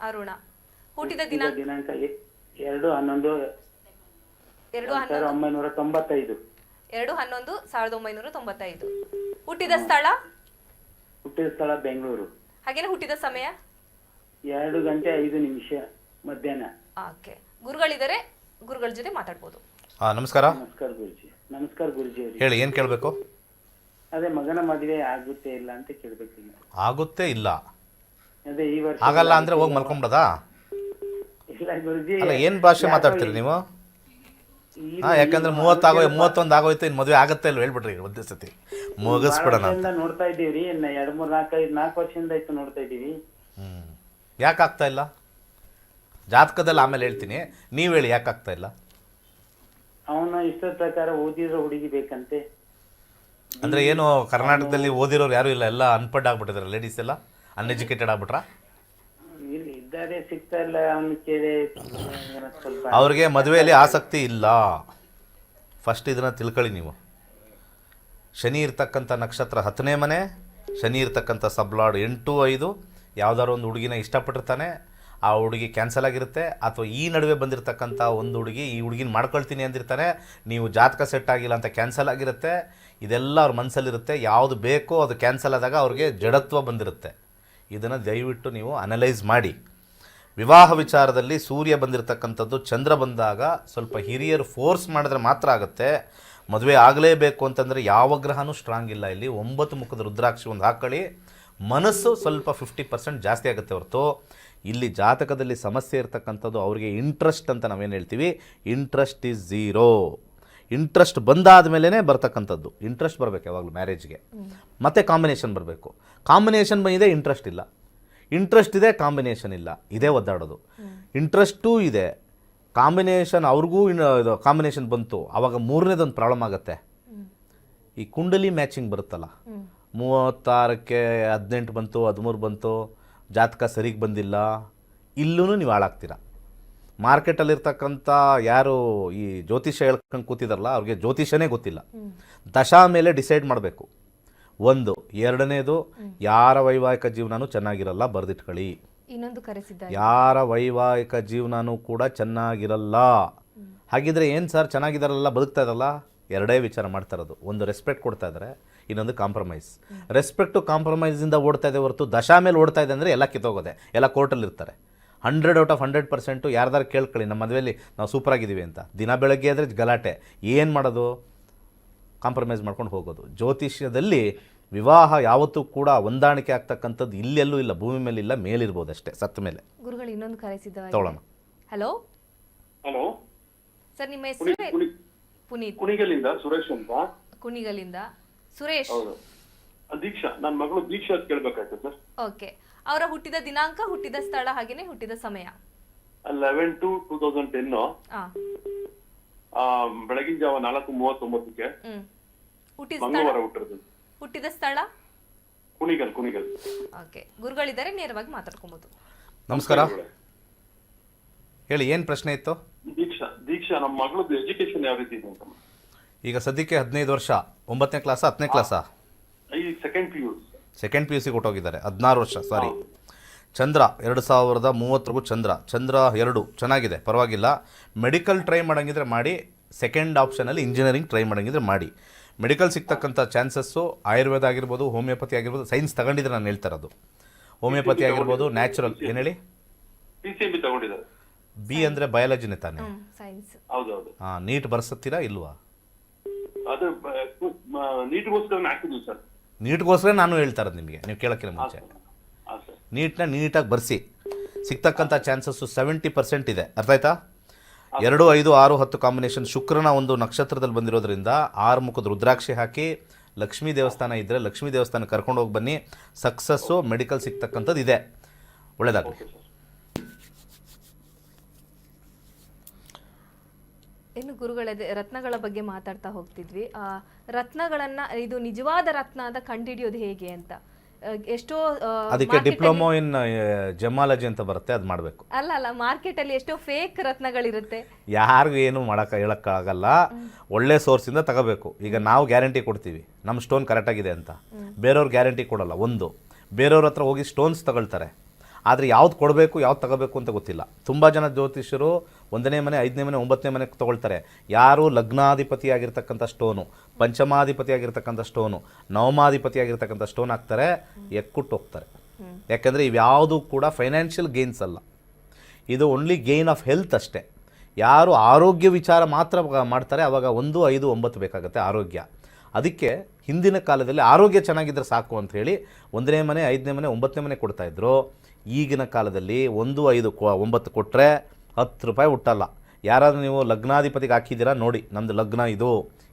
ಅರುಣ. ಹುಟ್ಟಿದ ದಿನಾಂಕ 2/11/1995. 2/11/1995. ಹುಟ್ಟಿದ ಸ್ಥಳ? ಹುಟ್ಟಿದ ಸ್ಥಳ ಬೆಂಗಳೂರು. ಹಾಗೇನೆ ಹುಟ್ಟಿದ ಸಮಯ? 2:05 ಮಧ್ಯಾಹ್ನ. ಓಕೆ, ಗುರುಗಳಿದ್ದಾರೆ, ಗುರುಗಳ ಜೊತೆ ಮಾತಾಡ್ಬೋದು. ನಮಸ್ಕಾರ. ನಮಸ್ಕಾರ ಗುರುಜಿ. ನಮಸ್ಕಾರ ಗುರುಜಿ ಅವರೇ. ಹೇಳಿ, ಏನು ಕೇಳಬೇಕು? ಅದೇ ಮಗನ ಮದುವೆ ಆಗುತ್ತೆ ಇಲ್ಲ ಅಂತ ಕೇಳಬೇಕು. ಆಗುತ್ತೆ ಇಲ್ಲ, ಅದೇ ಈ ವರ್ಷ ಆಗಲ್ಲ ಅಂದರೆ ಹೋಗಿ ಮಲ್ಕೊಂಬಿಡೋದಾ? ಇಲ್ಲ ಗುರುಜಿ. ಅಲ್ಲ, ಏನು ಭಾಷೆ ಮಾತಾಡ್ತೀರಿ ನೀವು? ಯಾಕಂದ್ರೆ 31 ಆಗೋಯ್ತು, ಇನ್ನು ಮದುವೆ ಆಗುತ್ತೆ ಇಲ್ಲ ಹೇಳ್ಬಿಟ್ರಿ ಒಂದೇ ಸತಿ ಮುಗಿಸ್ಬಿಡೋಣ ಅಂತ ನೋಡ್ತಾ ಇದ್ದೀವಿ. 2, 3, 4 ವರ್ಷದಿಂದ ಆಯ್ತು ನೋಡ್ತಾ ಇದ್ದೀವಿ. ಯಾಕೆ ಆಗ್ತಾ ಇಲ್ಲ? ಜಾತಕದಲ್ಲಿ ಆಮೇಲೆ ಹೇಳ್ತೀನಿ, ನೀವು ಹೇಳಿ ಯಾಕೆ ಆಗ್ತಾ ಇಲ್ಲ. ಅವನ ಇಷ್ಟದ ಪ್ರಕಾರ ಓದಿರೋ ಹುಡುಗಿ ಬೇಕಂತೆ. ಅಂದರೆ ಏನು, ಕರ್ನಾಟಕದಲ್ಲಿ ಓದಿರೋರು ಯಾರು ಇಲ್ಲ, ಎಲ್ಲ ಅನ್ಪಡ್ ಆಗ್ಬಿಟ್ಟಿದ್ದಾರೆ, ಲೇಡೀಸ್ ಎಲ್ಲ ಅನ್ಎಜುಕೇಟೆಡ್ ಆಗ್ಬಿಟ್ರಾ? ಇಲ್ಲಿ ಇದ್ದಾರೆ, ಸಿಗ್ತಾ ಇಲ್ಲ. ಅವನು ಕೇಳಿ ಸ್ವಲ್ಪ ಅವ್ರಿಗೆ ಮದುವೆಯಲ್ಲಿ ಆಸಕ್ತಿ ಇಲ್ಲ. ಫಸ್ಟ್ ಇದನ್ನು ತಿಳ್ಕೊಳ್ಳಿ ನೀವು. ಶನಿ ಇರ್ತಕ್ಕಂಥ ನಕ್ಷತ್ರ 10ನೇ ಮನೆ, ಶನಿ ಇರ್ತಕ್ಕಂಥ ಸಬ್ಲಾಡ್ 8-5. ಯಾವುದಾದ್ರು ಒಂದು ಹುಡುಗಿನ ಇಷ್ಟಪಟ್ಟಿರ್ತಾನೆ, ಆ ಹುಡುಗಿ ಕ್ಯಾನ್ಸಲ್ ಆಗಿರುತ್ತೆ. ಅಥವಾ ಈ ನಡುವೆ ಬಂದಿರತಕ್ಕಂಥ ಒಂದು ಹುಡುಗಿ ಈ ಹುಡುಗಿನ ಮಾಡ್ಕೊಳ್ತೀನಿ ಅಂದಿರ್ತಾನೆ, ನೀವು ಜಾತಕ ಸೆಟ್ ಆಗಿಲ್ಲ ಅಂತ ಕ್ಯಾನ್ಸಲ್ ಆಗಿರುತ್ತೆ. ಇದೆಲ್ಲ ಅವ್ರ ಮನಸ್ಸಲ್ಲಿರುತ್ತೆ. ಯಾವುದು ಬೇಕೋ ಅದು ಕ್ಯಾನ್ಸಲ್ ಆದಾಗ ಅವ್ರಿಗೆ ಜಡತ್ವ ಬಂದಿರುತ್ತೆ. ಇದನ್ನು ದಯವಿಟ್ಟು ನೀವು ಅನಲೈಸ್ ಮಾಡಿ. ವಿವಾಹ ವಿಚಾರದಲ್ಲಿ ಸೂರ್ಯ ಬಂದಿರತಕ್ಕಂಥದ್ದು, ಚಂದ್ರ ಬಂದಾಗ ಸ್ವಲ್ಪ ಹಿರಿಯರು ಫೋರ್ಸ್ ಮಾಡಿದ್ರೆ ಮಾತ್ರ ಆಗುತ್ತೆ. ಮದುವೆ ಆಗಲೇಬೇಕು ಅಂತಂದರೆ ಯಾವ ಗ್ರಹನೂ ಸ್ಟ್ರಾಂಗ್ ಇಲ್ಲ. ಇಲ್ಲಿ 9 ಮುಖದ ರುದ್ರಾಕ್ಷಿ ಒಂದು ಹಾಕ್ಕೊಳ್ಳಿ, ಮನಸ್ಸು ಸ್ವಲ್ಪ 50% ಜಾಸ್ತಿ ಆಗುತ್ತೆ ಹೊರತು ಇಲ್ಲಿ ಜಾತಕದಲ್ಲಿ ಸಮಸ್ಯೆ ಇರ್ತಕ್ಕಂಥದ್ದು ಅವ್ರಿಗೆ ಇಂಟ್ರೆಸ್ಟ್ ಅಂತ ನಾವೇನು ಹೇಳ್ತೀವಿ, ಇಂಟ್ರೆಸ್ಟ್ ಈಸ್ 0. ಇಂಟ್ರೆಸ್ಟ್ ಬಂದಾದ ಮೇಲೇ ಬರ್ತಕ್ಕಂಥದ್ದು. ಇಂಟ್ರೆಸ್ಟ್ ಬರಬೇಕು ಯಾವಾಗಲೂ ಮ್ಯಾರೇಜ್ಗೆ, ಮತ್ತು ಕಾಂಬಿನೇಷನ್ ಬರಬೇಕು. ಕಾಂಬಿನೇಷನ್ ಬಂದಿದೆ, ಇಂಟ್ರೆಸ್ಟ್ ಇಲ್ಲ. ಇಂಟ್ರೆಸ್ಟ್ ಇದೆ, ಕಾಂಬಿನೇಷನ್ ಇಲ್ಲ, ಇದೇ ಒದ್ದಾಡೋದು. ಇಂಟ್ರೆಸ್ಟೂ ಇದೆ, ಕಾಂಬಿನೇಷನ್ ಅವ್ರಿಗೂ ಇದು ಕಾಂಬಿನೇಷನ್ ಬಂತು, ಆವಾಗ ಮೂರನೇದೊಂದು ಪ್ರಾಬ್ಲಮ್ ಆಗುತ್ತೆ. ಈ ಕುಂಡಲಿ ಮ್ಯಾಚಿಂಗ್ ಬರುತ್ತಲ್ಲ, 36ಕ್ಕೆ 18 ಬಂತು, 13 ಬಂತು, ಜಾತಕ ಸರಿಗೆ ಬಂದಿಲ್ಲ, ಇಲ್ಲೂ ನೀವು ಹಾಳಾಗ್ತೀರ. ಮಾರ್ಕೆಟಲ್ಲಿರ್ತಕ್ಕಂಥ ಯಾರು ಈ ಜ್ಯೋತಿಷ್ಯ ಹೇಳ್ಕೊಂಡು ಕೂತಿದಾರಲ್ಲ, ಅವ್ರಿಗೆ ಜ್ಯೋತಿಷ್ಯನೇ ಗೊತ್ತಿಲ್ಲ. ದಶಾ ಮೇಲೆ ಡಿಸೈಡ್ ಮಾಡಬೇಕು. 1. 2ನೇದು, ಯಾರ ವೈವಾಹಿಕ ಜೀವನನೂ ಚೆನ್ನಾಗಿರಲ್ಲ, ಬರೆದಿಟ್ಕೊಳ್ಳಿ. ಇನ್ನೊಂದು ಕರೆಸಿದ್ದಾರೆ, ಯಾರ ವೈವಾಹಿಕ ಜೀವನನೂ ಕೂಡ ಚೆನ್ನಾಗಿರಲ್ಲ. ಹಾಗಿದ್ರೆ ಏನು ಸರ್, ಚೆನ್ನಾಗಿದಾರಲ್ಲ, ಬದುಕ್ತಾ ಇರಲ್ಲ? ಎರಡೇ ವಿಚಾರ ಮಾಡ್ತಾ ಇರೋದು. ಒಂದು ರೆಸ್ಪೆಕ್ಟ್ ಕೊಡ್ತಾ ಇದ್ದಾರೆ, ಇನ್ನೊಂದು ಕಾಂಪ್ರಮೈಸ್. ರೆಸ್ಪೆಕ್ಟು ಕಾಂಪ್ರಮೈಸಿಂದ ಓಡ್ತಾ ಇದೆ ಹೊರತು ದಶಾ ಮೇಲೆ ಓಡ್ತಾ ಇದೆ ಅಂದರೆ ಎಲ್ಲ ಕಿತ್ತೋಗೋದೆ, ಎಲ್ಲ ಕೋರ್ಟಲ್ಲಿ ಇರ್ತಾರೆ. 100/100% ಯಾರ್ದಾರು ಕೇಳ್ಕೊಳ್ಳಿ, ನಮ್ಮ ಮದುವೆಯಲ್ಲಿ ನಾವು ಸೂಪರಾಗಿದ್ದೀವಿ ಅಂತ. ದಿನ ಬೆಳಗ್ಗೆ ಆದರೆ ಗಲಾಟೆ, ಏನು ಮಾಡೋದು? ಕಾಂಪ್ರಮೈಸ್ ಮಾಡ್ಕೊಂಡು ಹೋಗೋದು. ಜ್ಯೋತಿಷ್ಯದಲ್ಲಿ ವಿವಾಹ ಯಾವತ್ತೂ ಕೂಡ ಹೊಂದಾಣಿಕೆ ಆಗ್ತಕ್ಕಂಥದ್ದು ಇಲ್ಲೆಲ್ಲೂ ಇಲ್ಲ, ಭೂಮಿ ಮೇಲೆ ಇಲ್ಲ, ಮೇಲಿರ್ಬೋದು ಅಷ್ಟೇ, ಸತ್ತ ಮೇಲೆ. ಗುರುಗಳು ಇನ್ನೊಂದು ಕರೆಸಿದ್ದಾರೆ, ತಗೊಳ್ಳೋಣ. ಹಲೋ ಹಲೋ ಸರ್, ನಿಮ್ಮ ಹೆಸರು? ಪುನೀತ್. ಕುಣಿಗಲಿಂದ ಸುರೇಶ್ ಅಂತ. ಕುಣಿಗಲಿಂದ ಸುರೇಶ್. ಹೌದು ದೀಕ್ಷಾ, ನನ್ನ ಮಗಳು ದೀಕ್ಷಾ ಅಂತ ಕೇಳ್ಬೇಕಾಯ್ತು ಸರ್. ಓಕೆ, ಅವರ ಹುಟ್ಟಿದ ದಿನಾಂಕ, ಹುಟ್ಟಿದ ಸ್ಥಳ, ಹಾಗೇನೆ ಹುಟ್ಟಿದ ಸಮಯ. 11/2/2010 ಬೆಳಗಿನ ಜಾವ 4:39ಕ್ಕೆ ಹುಟ್ಟಿದ ಮಂಗಳವಾರ ಸ್ಥಳ, ಹುಟ್ಟಿರೋದು. ಹುಟ್ಟಿದ ಸ್ಥಳ ಕುಣಿಗಲ್. ಓಕೆ, ಗುರುಗಳಿದ್ದಾರೆ, ನೇರವಾಗಿ ಮಾತಾಡ್ಕೊಬಹುದು. ನಮಸ್ಕಾರ, ಹೇಳಿ ಏನು ಪ್ರಶ್ನೆ ಇತ್ತು? ದೀಕ್ಷಾ ನಮ್ಮ ಮಗಳದ್ದು ಎಜುಕೇಶನ್ ಯಾವ ರೀತಿ ಇದೆ ಅಂತ. ಈಗ ಸದ್ಯಕ್ಕೆ 15 ವರ್ಷ, 9ನೇ ಕ್ಲಾಸಾ 10ನೇ ಕ್ಲಾಸಾ? ಈ ಸೆಕೆಂಡ್ ಪಿ ಯು ಸಿ ಕೊಟ್ಟೋಗಿದ್ದಾರೆ. 16 ವರ್ಷ, ಸಾರಿ. ಚಂದ್ರ 2030 ಚಂದ್ರ 2 ಚೆನ್ನಾಗಿದೆ, ಪರವಾಗಿಲ್ಲ. ಮೆಡಿಕಲ್ ಟ್ರೈ ಮಾಡೋಂಗಿದ್ರೆ ಮಾಡಿ, ಸೆಕೆಂಡ್ ಆಪ್ಷನಲ್ಲಿ ಇಂಜಿನಿಯರಿಂಗ್ ಟ್ರೈ ಮಾಡೋಂಗಿದ್ರೆ ಮಾಡಿ. ಮೆಡಿಕಲ್ ಸಿಗ್ತಕ್ಕಂಥ ಚಾನ್ಸಸ್ಸು ಆಯುರ್ವೇದ ಆಗಿರ್ಬೋದು, ಹೋಮಿಯೋಪತಿ ಆಗಿರ್ಬೋದು, ಸೈನ್ಸ್ ತಗೊಂಡಿದ್ರೆ ನಾನು ಹೇಳ್ತಾ ಇರೋದು. ಹೋಮಿಯೋಪತಿ ಆಗಿರ್ಬೋದು, ನ್ಯಾಚುರಲ್. ಏನು ಹೇಳಿ? PCMB ತಗೊಂಡಿದ್ದಾರೆ. ಬಿ ಅಂದರೆ ಬಯಾಲಜಿನೇ ತಾನೆ? ಸೈನ್ಸ್. ಹೌದೌದು. ಹಾಂ, ನೀಟ್ ಬರ್ಸುತ್ತೀರಾ ಇಲ್ವಾ? ಅದು ನೀಟ್ಗೋಸ್ಕರ ಹಾಕಿದ್ವಿ ಸರ್. ನೀಟ್ಗೋಸ್ಕರ ನಾನು ಹೇಳ್ತಾ ಇರೋದು ನಿಮಗೆ, ನೀವು ಕೇಳೋಕ್ಕಿಂತ ಮುಂಚೆ. ನೀಟ್ನ ನೀಟಾಗಿ ಬರ್ಸಿ, ಸಿಗ್ತಕ್ಕಂಥ ಚಾನ್ಸಸ್ಸು 70% ಇದೆ. ಅರ್ಥ ಆಯ್ತಾ? 2, 5, 6, 10 ಕಾಂಬಿನೇಷನ್. ಶುಕ್ರನ ಒಂದು ನಕ್ಷತ್ರದಲ್ಲಿ ಬಂದಿರೋದ್ರಿಂದ 6 ಮುಖದ ರುದ್ರಾಕ್ಷಿ ಹಾಕಿ, ಲಕ್ಷ್ಮೀ ದೇವಸ್ಥಾನ ಇದ್ದರೆ ಲಕ್ಷ್ಮೀ ದೇವಸ್ಥಾನ ಕರ್ಕೊಂಡು ಹೋಗಿ ಬನ್ನಿ. ಸಕ್ಸಸ್ಸು ಮೆಡಿಕಲ್ ಸಿಗ್ತಕ್ಕಂಥದ್ದು ಇದೆ. ಒಳ್ಳೆಯದಾಗಲಿ. ಇನ್ನು ಗುರುಗಳೇ, ರತ್ನಗಳ ಬಗ್ಗೆ ಮಾತಾಡ್ತಾ ಹೋಗ್ತಿದ್ವಿ. ರತ್ನಗಳನ್ನ, ಇದು ನಿಜವಾದ ರತ್ನ ಅಂತ ಕಂಡುಹಿಡಿಯೋದು ಹೇಗೆ ಅಂತ ಎಷ್ಟೋ ಅದಕ್ಕೆ ಡಿಪ್ಲೊಮೊ ಇನ್ ಜಮಾಲಜಿ ಅಂತ ಬರುತ್ತೆ, ಅದು ಮಾಡಬೇಕು. ಅಲ್ಲ, ಮಾರ್ಕೆಟ್ ಅಲ್ಲಿ ಎಷ್ಟೋ ಫೇಕ್ ರತ್ನಗಳಿರುತ್ತೆ. ಯಾರಿಗೂ ಏನು ಹೇಳೋಕ್ಕಾಗಲ್ಲ. ಒಳ್ಳೆ ಸೋರ್ಸಿಂದ ತಗೋಬೇಕು. ಈಗ ನಾವು ಗ್ಯಾರಂಟಿ ಕೊಡ್ತೀವಿ ನಮ್ಮ ಸ್ಟೋನ್ ಕರೆಕ್ಟಾಗಿದೆ ಅಂತ, ಬೇರೆಯವ್ರು ಗ್ಯಾರಂಟಿ ಕೊಡಲ್ಲ. ಒಂದು, ಬೇರೆಯವ್ರ ಹತ್ರ ಹೋಗಿ ಸ್ಟೋನ್ಸ್ ತಗೊಳ್ತಾರೆ, ಆದರೆ ಯಾವ್ದು ಕೊಡಬೇಕು ಯಾವ್ದು ತಗೋಬೇಕು ಅಂತ ಗೊತ್ತಿಲ್ಲ. ತುಂಬ ಜನ ಜ್ಯೋತಿಷ್ಯರು 1ನೇ ಮನೆ, 5ನೇ ಮನೆ, 9ನೇ ಮನೆ ತೊಗೊಳ್ತಾರೆ. ಯಾರು ಲಗ್ನಾಧಿಪತಿ ಆಗಿರ್ತಕ್ಕಂಥ ಸ್ಟೋನು, ಪಂಚಮಾಧಿಪತಿ ಆಗಿರ್ತಕ್ಕಂಥ ಸ್ಟೋನು, ನವಮಾಧಿಪತಿ ಆಗಿರ್ತಕ್ಕಂಥ ಸ್ಟೋನ್ ಹಾಕ್ತಾರೆ, ಎಕ್ಕುಟ್ಟು ಹೋಗ್ತಾರೆ. ಯಾಕೆಂದರೆ ಇವ್ಯಾವುದೂ ಕೂಡ ಫೈನಾನ್ಷಿಯಲ್ ಗೇನ್ಸ್ ಅಲ್ಲ, ಇದು ಓನ್ಲಿ ಗೇನ್ ಆಫ್ ಹೆಲ್ತ್ ಅಷ್ಟೇ. ಯಾರು ಆರೋಗ್ಯ ವಿಚಾರ ಮಾತ್ರ ಮಾಡ್ತಾರೆ, ಆವಾಗ 1, 5, 9 ಬೇಕಾಗುತ್ತೆ ಆರೋಗ್ಯ. ಅದಕ್ಕೆ ಹಿಂದಿನ ಕಾಲದಲ್ಲಿ ಆರೋಗ್ಯ ಚೆನ್ನಾಗಿದ್ದರೆ ಸಾಕು ಅಂತ ಹೇಳಿ 1ನೇ ಮನೆ, 5ನೇ ಮನೆ, 9ನೇ ಮನೆ ಕೊಡ್ತಾಯಿದ್ರು. ಈಗಿನ ಕಾಲದಲ್ಲಿ 1, 5, 9 ಕೊಟ್ಟರೆ 10 ರೂಪಾಯಿ ಹುಟ್ಟಲ್ಲ. ಯಾರಾದರೂ ನೀವು ಲಗ್ನಾಧಿಪತಿಗೆ ಹಾಕಿದ್ದೀರಾ ನೋಡಿ, ನಮ್ಮದು ಲಗ್ನ ಇದು,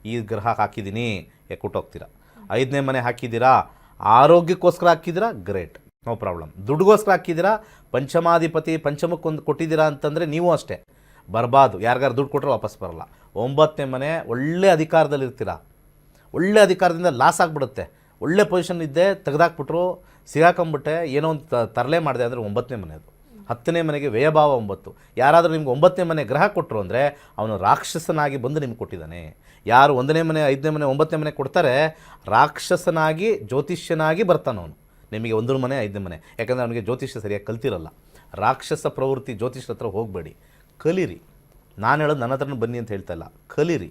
ಈ ಗ್ರಹ ಹಾಕಿದ್ದೀನಿ, ಕೊಟ್ಟೋಗ್ತೀರಾ. 5ನೇ ಮನೆ ಹಾಕಿದ್ದೀರಾ, ಆರೋಗ್ಯಕ್ಕೋಸ್ಕರ ಹಾಕಿದ್ದೀರಾ, ಗ್ರೇಟ್, ನೋ ಪ್ರಾಬ್ಲಮ್. ದುಡ್ಡುಗೋಸ್ಕರ ಹಾಕಿದ್ದೀರಾ, ಪಂಚಮಾಧಿಪತಿ ಪಂಚಮಕ್ಕೊಂದು ಕೊಟ್ಟಿದ್ದೀರಾ ಅಂತಂದರೆ ನೀವು ಅಷ್ಟೇ ಬರ್ಬಾದು. ಯಾರಿಗಾರು ದುಡ್ಡು ಕೊಟ್ಟರೆ ವಾಪಸ್ ಬರಲ್ಲ. 9ನೇ ಮನೆ ಒಳ್ಳೆ ಅಧಿಕಾರದಲ್ಲಿರ್ತೀರ, ಒಳ್ಳೆ ಅಧಿಕಾರದಿಂದ ಲಾಸ್ ಆಗಿಬಿಡುತ್ತೆ. ಒಳ್ಳೆ ಪೊಸಿಷನ್ ಇದ್ದೆ ತೆಗೆದಾಕ್ಬಿಟ್ರು, ಸಿಗಾಕೊಂಬಿಟ್ಟೆ, ಏನೋ ಒಂದು ತರಲೆ ಮಾಡಿದೆ ಅಂದರೆ 9ನೇ ಮನೆ ಅದು. 10ನೇ ಮನೆಗೆ ವ್ಯಯಭಾವ 9. ಯಾರಾದರೂ ನಿಮ್ಗೆ 9ನೇ ಮನೆ ಗ್ರಹ ಕೊಟ್ಟರು ಅಂದರೆ ಅವನು ರಾಕ್ಷಸನಾಗಿ ಬಂದು ನಿಮ್ಗೆ ಕೊಟ್ಟಿದ್ದಾನೆ. ಯಾರು 1ನೇ ಮನೆ, 5ನೇ ಮನೆ, 9ನೇ ಮನೆ ಕೊಡ್ತಾರೆ, ರಾಕ್ಷಸನಾಗಿ ಜ್ಯೋತಿಷ್ಯನಾಗಿ ಬರ್ತಾನವನು ನಿಮಗೆ 1ನೇ ಮನೆ, 5ನೇ ಮನೆ. ಯಾಕಂದರೆ ಅವನಿಗೆ ಜ್ಯೋತಿಷ್ಯ ಸರಿಯಾಗಿ ಕಲ್ತಿರಲ್ಲ. ರಾಕ್ಷಸ ಪ್ರವೃತ್ತಿ ಜ್ಯೋತಿಷ್ಯರ ಹತ್ರ ಹೋಗಬೇಡಿ, ಕಲೀರಿ. ನಾನು ಹೇಳೋದು ನನ್ನ ಹತ್ರನೂ ಬನ್ನಿ ಅಂತ ಹೇಳ್ತಾ ಇಲ್ಲ, ಕಲೀರಿ.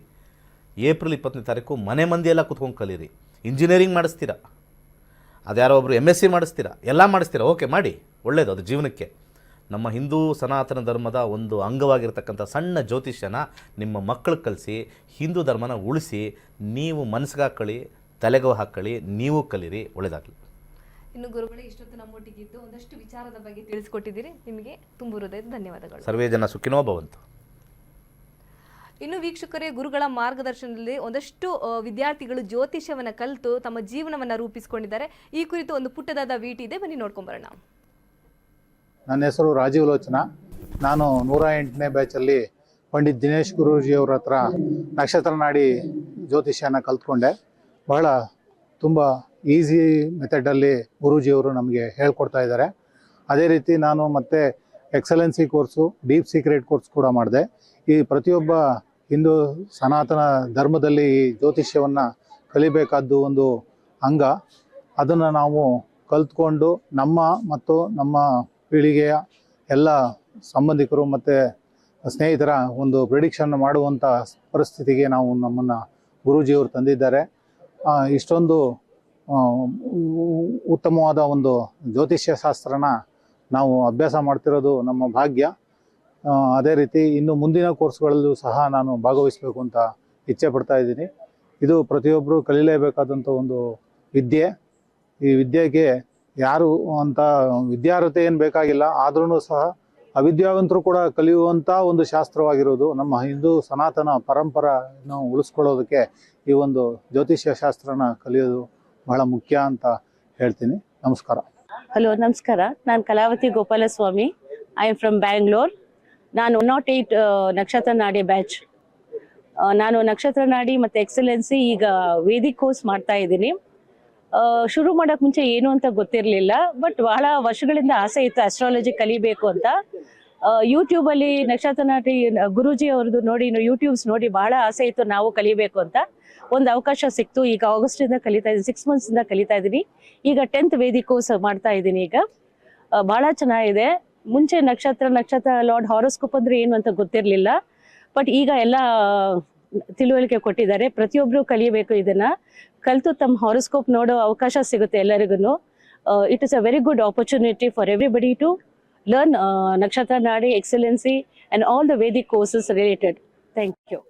ಏಪ್ರಿಲ್ 20ನೇ ತಾರೀಕು ಮನೆ ಮಂದಿಯೆಲ್ಲ ಕುತ್ಕೊಂಡು ಕಲೀರಿ. ಇಂಜಿನಿಯರಿಂಗ್ ಮಾಡಿಸ್ತೀರಾ, ಅದ್ಯಾರೋ ಒಬ್ಬರು MSc ಮಾಡಿಸ್ತೀರಾ, ಎಲ್ಲ ಮಾಡಿಸ್ತೀರಾ, ಓಕೆ ಮಾಡಿ, ಒಳ್ಳೆಯದು, ಅದು ಜೀವನಕ್ಕೆ. ನಮ್ಮ ಹಿಂದೂ ಸನಾತನ ಧರ್ಮದ ಒಂದು ಅಂಗವಾಗಿರ್ತಕ್ಕಂಥ ಸಣ್ಣ ಜ್ಯೋತಿಷ್ಯನ ನಿಮ್ಮ ಮಕ್ಕಳು ಕಲಿಸಿ, ಹಿಂದೂ ಧರ್ಮನ ಉಳಿಸಿ, ನೀವು ಮನಸ್ಸಿಗೆ ಹಾಕ್ಕೊಳ್ಳಿ, ತಲೆಗೂ ಹಾಕ್ಕೊಳ್ಳಿ, ನೀವು ಕಲೀರಿ, ಒಳ್ಳೆಯದಾಗಲಿ. ಇನ್ನು ಗುರುಗಳೇ, ಇಷ್ಟೊತ್ತು ನಮ್ಮೊಟ್ಟಿಗಿದ್ದು ಒಂದಷ್ಟು ವಿಚಾರದ ಬಗ್ಗೆ ತಿಳಿಸ್ಕೊಟ್ಟಿದ್ದೀರಿ. ನಿಮಗೆ ತುಂಬ ಹೃದಯದ ಧನ್ಯವಾದಗಳು. ಸರ್ವೇ ಜನ ಸುಖಿನೋ ಭವಂತು. ಇನ್ನು ವೀಕ್ಷಕರೇ, ಗುರುಗಳ ಮಾರ್ಗದರ್ಶನದಲ್ಲಿ ಒಂದಷ್ಟು ವಿದ್ಯಾರ್ಥಿಗಳು ಜ್ಯೋತಿಷ್ಯವನ್ನು ಕಲಿತು ತಮ್ಮ ಜೀವನವನ್ನು ರೂಪಿಸಿಕೊಂಡಿದ್ದಾರೆ. ಈ ಕುರಿತು ಒಂದು ಪುಟ್ಟದಾದ ವಿಟಿ ಇದೆ, ಬನ್ನಿ ನೋಡ್ಕೊಂಬರೋಣ. ನನ್ನ ಹೆಸರು ರಾಜೀವ್ ಲೋಚನಾ. ನಾನು 108ನೇ ಬ್ಯಾಚಲ್ಲಿ ಪಂಡಿತ್ ದಿನೇಶ್ ಗುರೂಜಿಯವ್ರ ಹತ್ರ ನಕ್ಷತ್ರ ನಾಡಿ ಜ್ಯೋತಿಷ್ಯನ ಕಲ್ತ್ಕೊಂಡೆ. ಬಹಳ ತುಂಬ ಈಸಿ ಮೆಥಡಲ್ಲಿ ಗುರೂಜಿಯವರು ನಮಗೆ ಹೇಳ್ಕೊಡ್ತಾ ಇದ್ದಾರೆ. ಅದೇ ರೀತಿ ನಾನು ಮತ್ತೆ excellency course, deep secret course ಕೂಡ ಮಾಡಿದೆ. ಈ ಪ್ರತಿಯೊಬ್ಬ ಹಿಂದೂ ಸನಾತನ ಧರ್ಮದಲ್ಲಿ ಈ ಜ್ಯೋತಿಷ್ಯವನ್ನು ಕಲಿಬೇಕಾದ್ದು ಒಂದು ಅಂಗ. ಅದನ್ನು ನಾವು ಕಲ್ತ್ಕೊಂಡು ನಮ್ಮ ಮತ್ತು ನಮ್ಮ ಪೀಳಿಗೆಯ ಎಲ್ಲ ಸಂಬಂಧಿಕರು ಮತ್ತು ಸ್ನೇಹಿತರ ಒಂದು ಪ್ರಿಡಿಕ್ಷನ್ ಮಾಡುವಂಥ ಪರಿಸ್ಥಿತಿಗೆ ನಾವು ನಮ್ಮನ್ನು ಗುರೂಜಿಯವರು ತಂದಿದ್ದಾರೆ. ಇಷ್ಟೊಂದು ಉತ್ತಮವಾದ ಒಂದು ಜ್ಯೋತಿಷ್ಯ ಶಾಸ್ತ್ರನ ನಾವು ಅಭ್ಯಾಸ ಮಾಡ್ತಿರೋದು ನಮ್ಮ ಭಾಗ್ಯ. ಅದೇ ರೀತಿ ಇನ್ನು ಮುಂದಿನ ಕೋರ್ಸ್ಗಳಲ್ಲೂ ಸಹ ನಾನು ಭಾಗವಹಿಸಬೇಕು ಅಂತ ಇಚ್ಛೆ ಪಡ್ತಾ ಇದ್ದೀನಿ. ಇದು ಪ್ರತಿಯೊಬ್ಬರು ಕಲೀಲೇಬೇಕಾದಂಥ ಒಂದು ವಿದ್ಯೆ. ಈ ವಿದ್ಯೆಗೆ ಯಾರು ಅಂತ ವಿದ್ಯಾರ್ಹತೆ ಏನು ಬೇಕಾಗಿಲ್ಲ, ಆದ್ರೂ ಸಹ ಅವಿದ್ಯಾವಂತರು ಕೂಡ ಕಲಿಯುವಂಥ ಒಂದು ಶಾಸ್ತ್ರವಾಗಿರೋದು. ನಮ್ಮ ಹಿಂದೂ ಸನಾತನ ಪರಂಪರೆಯನ್ನು ಉಳಿಸ್ಕೊಳ್ಳೋದಕ್ಕೆ ಈ ಒಂದು ಜ್ಯೋತಿಷ್ಯ ಶಾಸ್ತ್ರನ ಕಲಿಯೋದು ಬಹಳ ಮುಖ್ಯ ಅಂತ ಹೇಳ್ತೀನಿ. ನಮಸ್ಕಾರ. ಹಲೋ, ನಮಸ್ಕಾರ. ನಾನು Kalavati Gopalaswamy. I am from Bangalore. ನಾನು 108 ನಕ್ಷತ್ರ ನಾಡಿ ಬ್ಯಾಚ್. ನಾನು ನಕ್ಷತ್ರ ನಾಡಿ ಮತ್ತು ಎಕ್ಸಲೆನ್ಸಿ ಈಗ ವೇದಿಕ್ ಕೋರ್ಸ್ ಮಾಡ್ತಾ ಇದ್ದೀನಿ. ಶುರು ಮಾಡೋಕ್ಕೆ ಮುಂಚೆ ಏನು ಅಂತ ಗೊತ್ತಿರಲಿಲ್ಲ, ಬಟ್ ಬಹಳ ವರ್ಷಗಳಿಂದ ಆಸೆ ಇತ್ತು ಆಸ್ಟ್ರಾಲಜಿ ಕಲಿಬೇಕು ಅಂತ. ಯೂಟ್ಯೂಬಲ್ಲಿ ನಕ್ಷತ್ರ ನಾಡಿ ಗುರೂಜಿ ಅವ್ರದ್ದು ನೋಡಿ, ಯೂಟ್ಯೂಬ್ಸ್ ನೋಡಿ ಬಹಳ ಆಸೆ ಇತ್ತು ನಾವು ಕಲಿಬೇಕು ಅಂತ. ಒಂದು ಅವಕಾಶ ಸಿಕ್ತು. ಈಗ ಆಗಸ್ಟಿಂದ ಕಲಿತಾ ಇದ್ದೀನಿ, 6 ಮಂತ್ಸಿಂದ ಕಲಿತಾ ಇದ್ದೀನಿ. ಈಗ 10th ವೇದಿಕ್ ಕೋರ್ಸ್ ಮಾಡ್ತಾ ಇದ್ದೀನಿ. ಈಗ ಬಹಳ ಚೆನ್ನಾಗಿದೆ. ಮುಂಚೆ ನಕ್ಷತ್ರ ಲಾರ್ಡ್ ಹಾರೋಸ್ಕೋಪ್ ಅಂದ್ರೆ ಏನು ಅಂತ ಗೊತ್ತಿರಲಿಲ್ಲ, ಬಟ್ ಈಗ ಎಲ್ಲ ತಿಳುವಳಿಕೆ ಕೊಟ್ಟಿದ್ದಾರೆ. ಪ್ರತಿಯೊಬ್ಬರು ಕಲಿಯಬೇಕು. ಇದನ್ನ ಕಲಿತು ತಮ್ಮ ಹಾರೋಸ್ಕೋಪ್ ನೋಡೋ ಅವಕಾಶ ಸಿಗುತ್ತೆ ಎಲ್ಲರಿಗೂ. It is a very good opportunity for everybody to learn Nakshatra Nadi, Excellency and all the Vedic courses related. Thank you.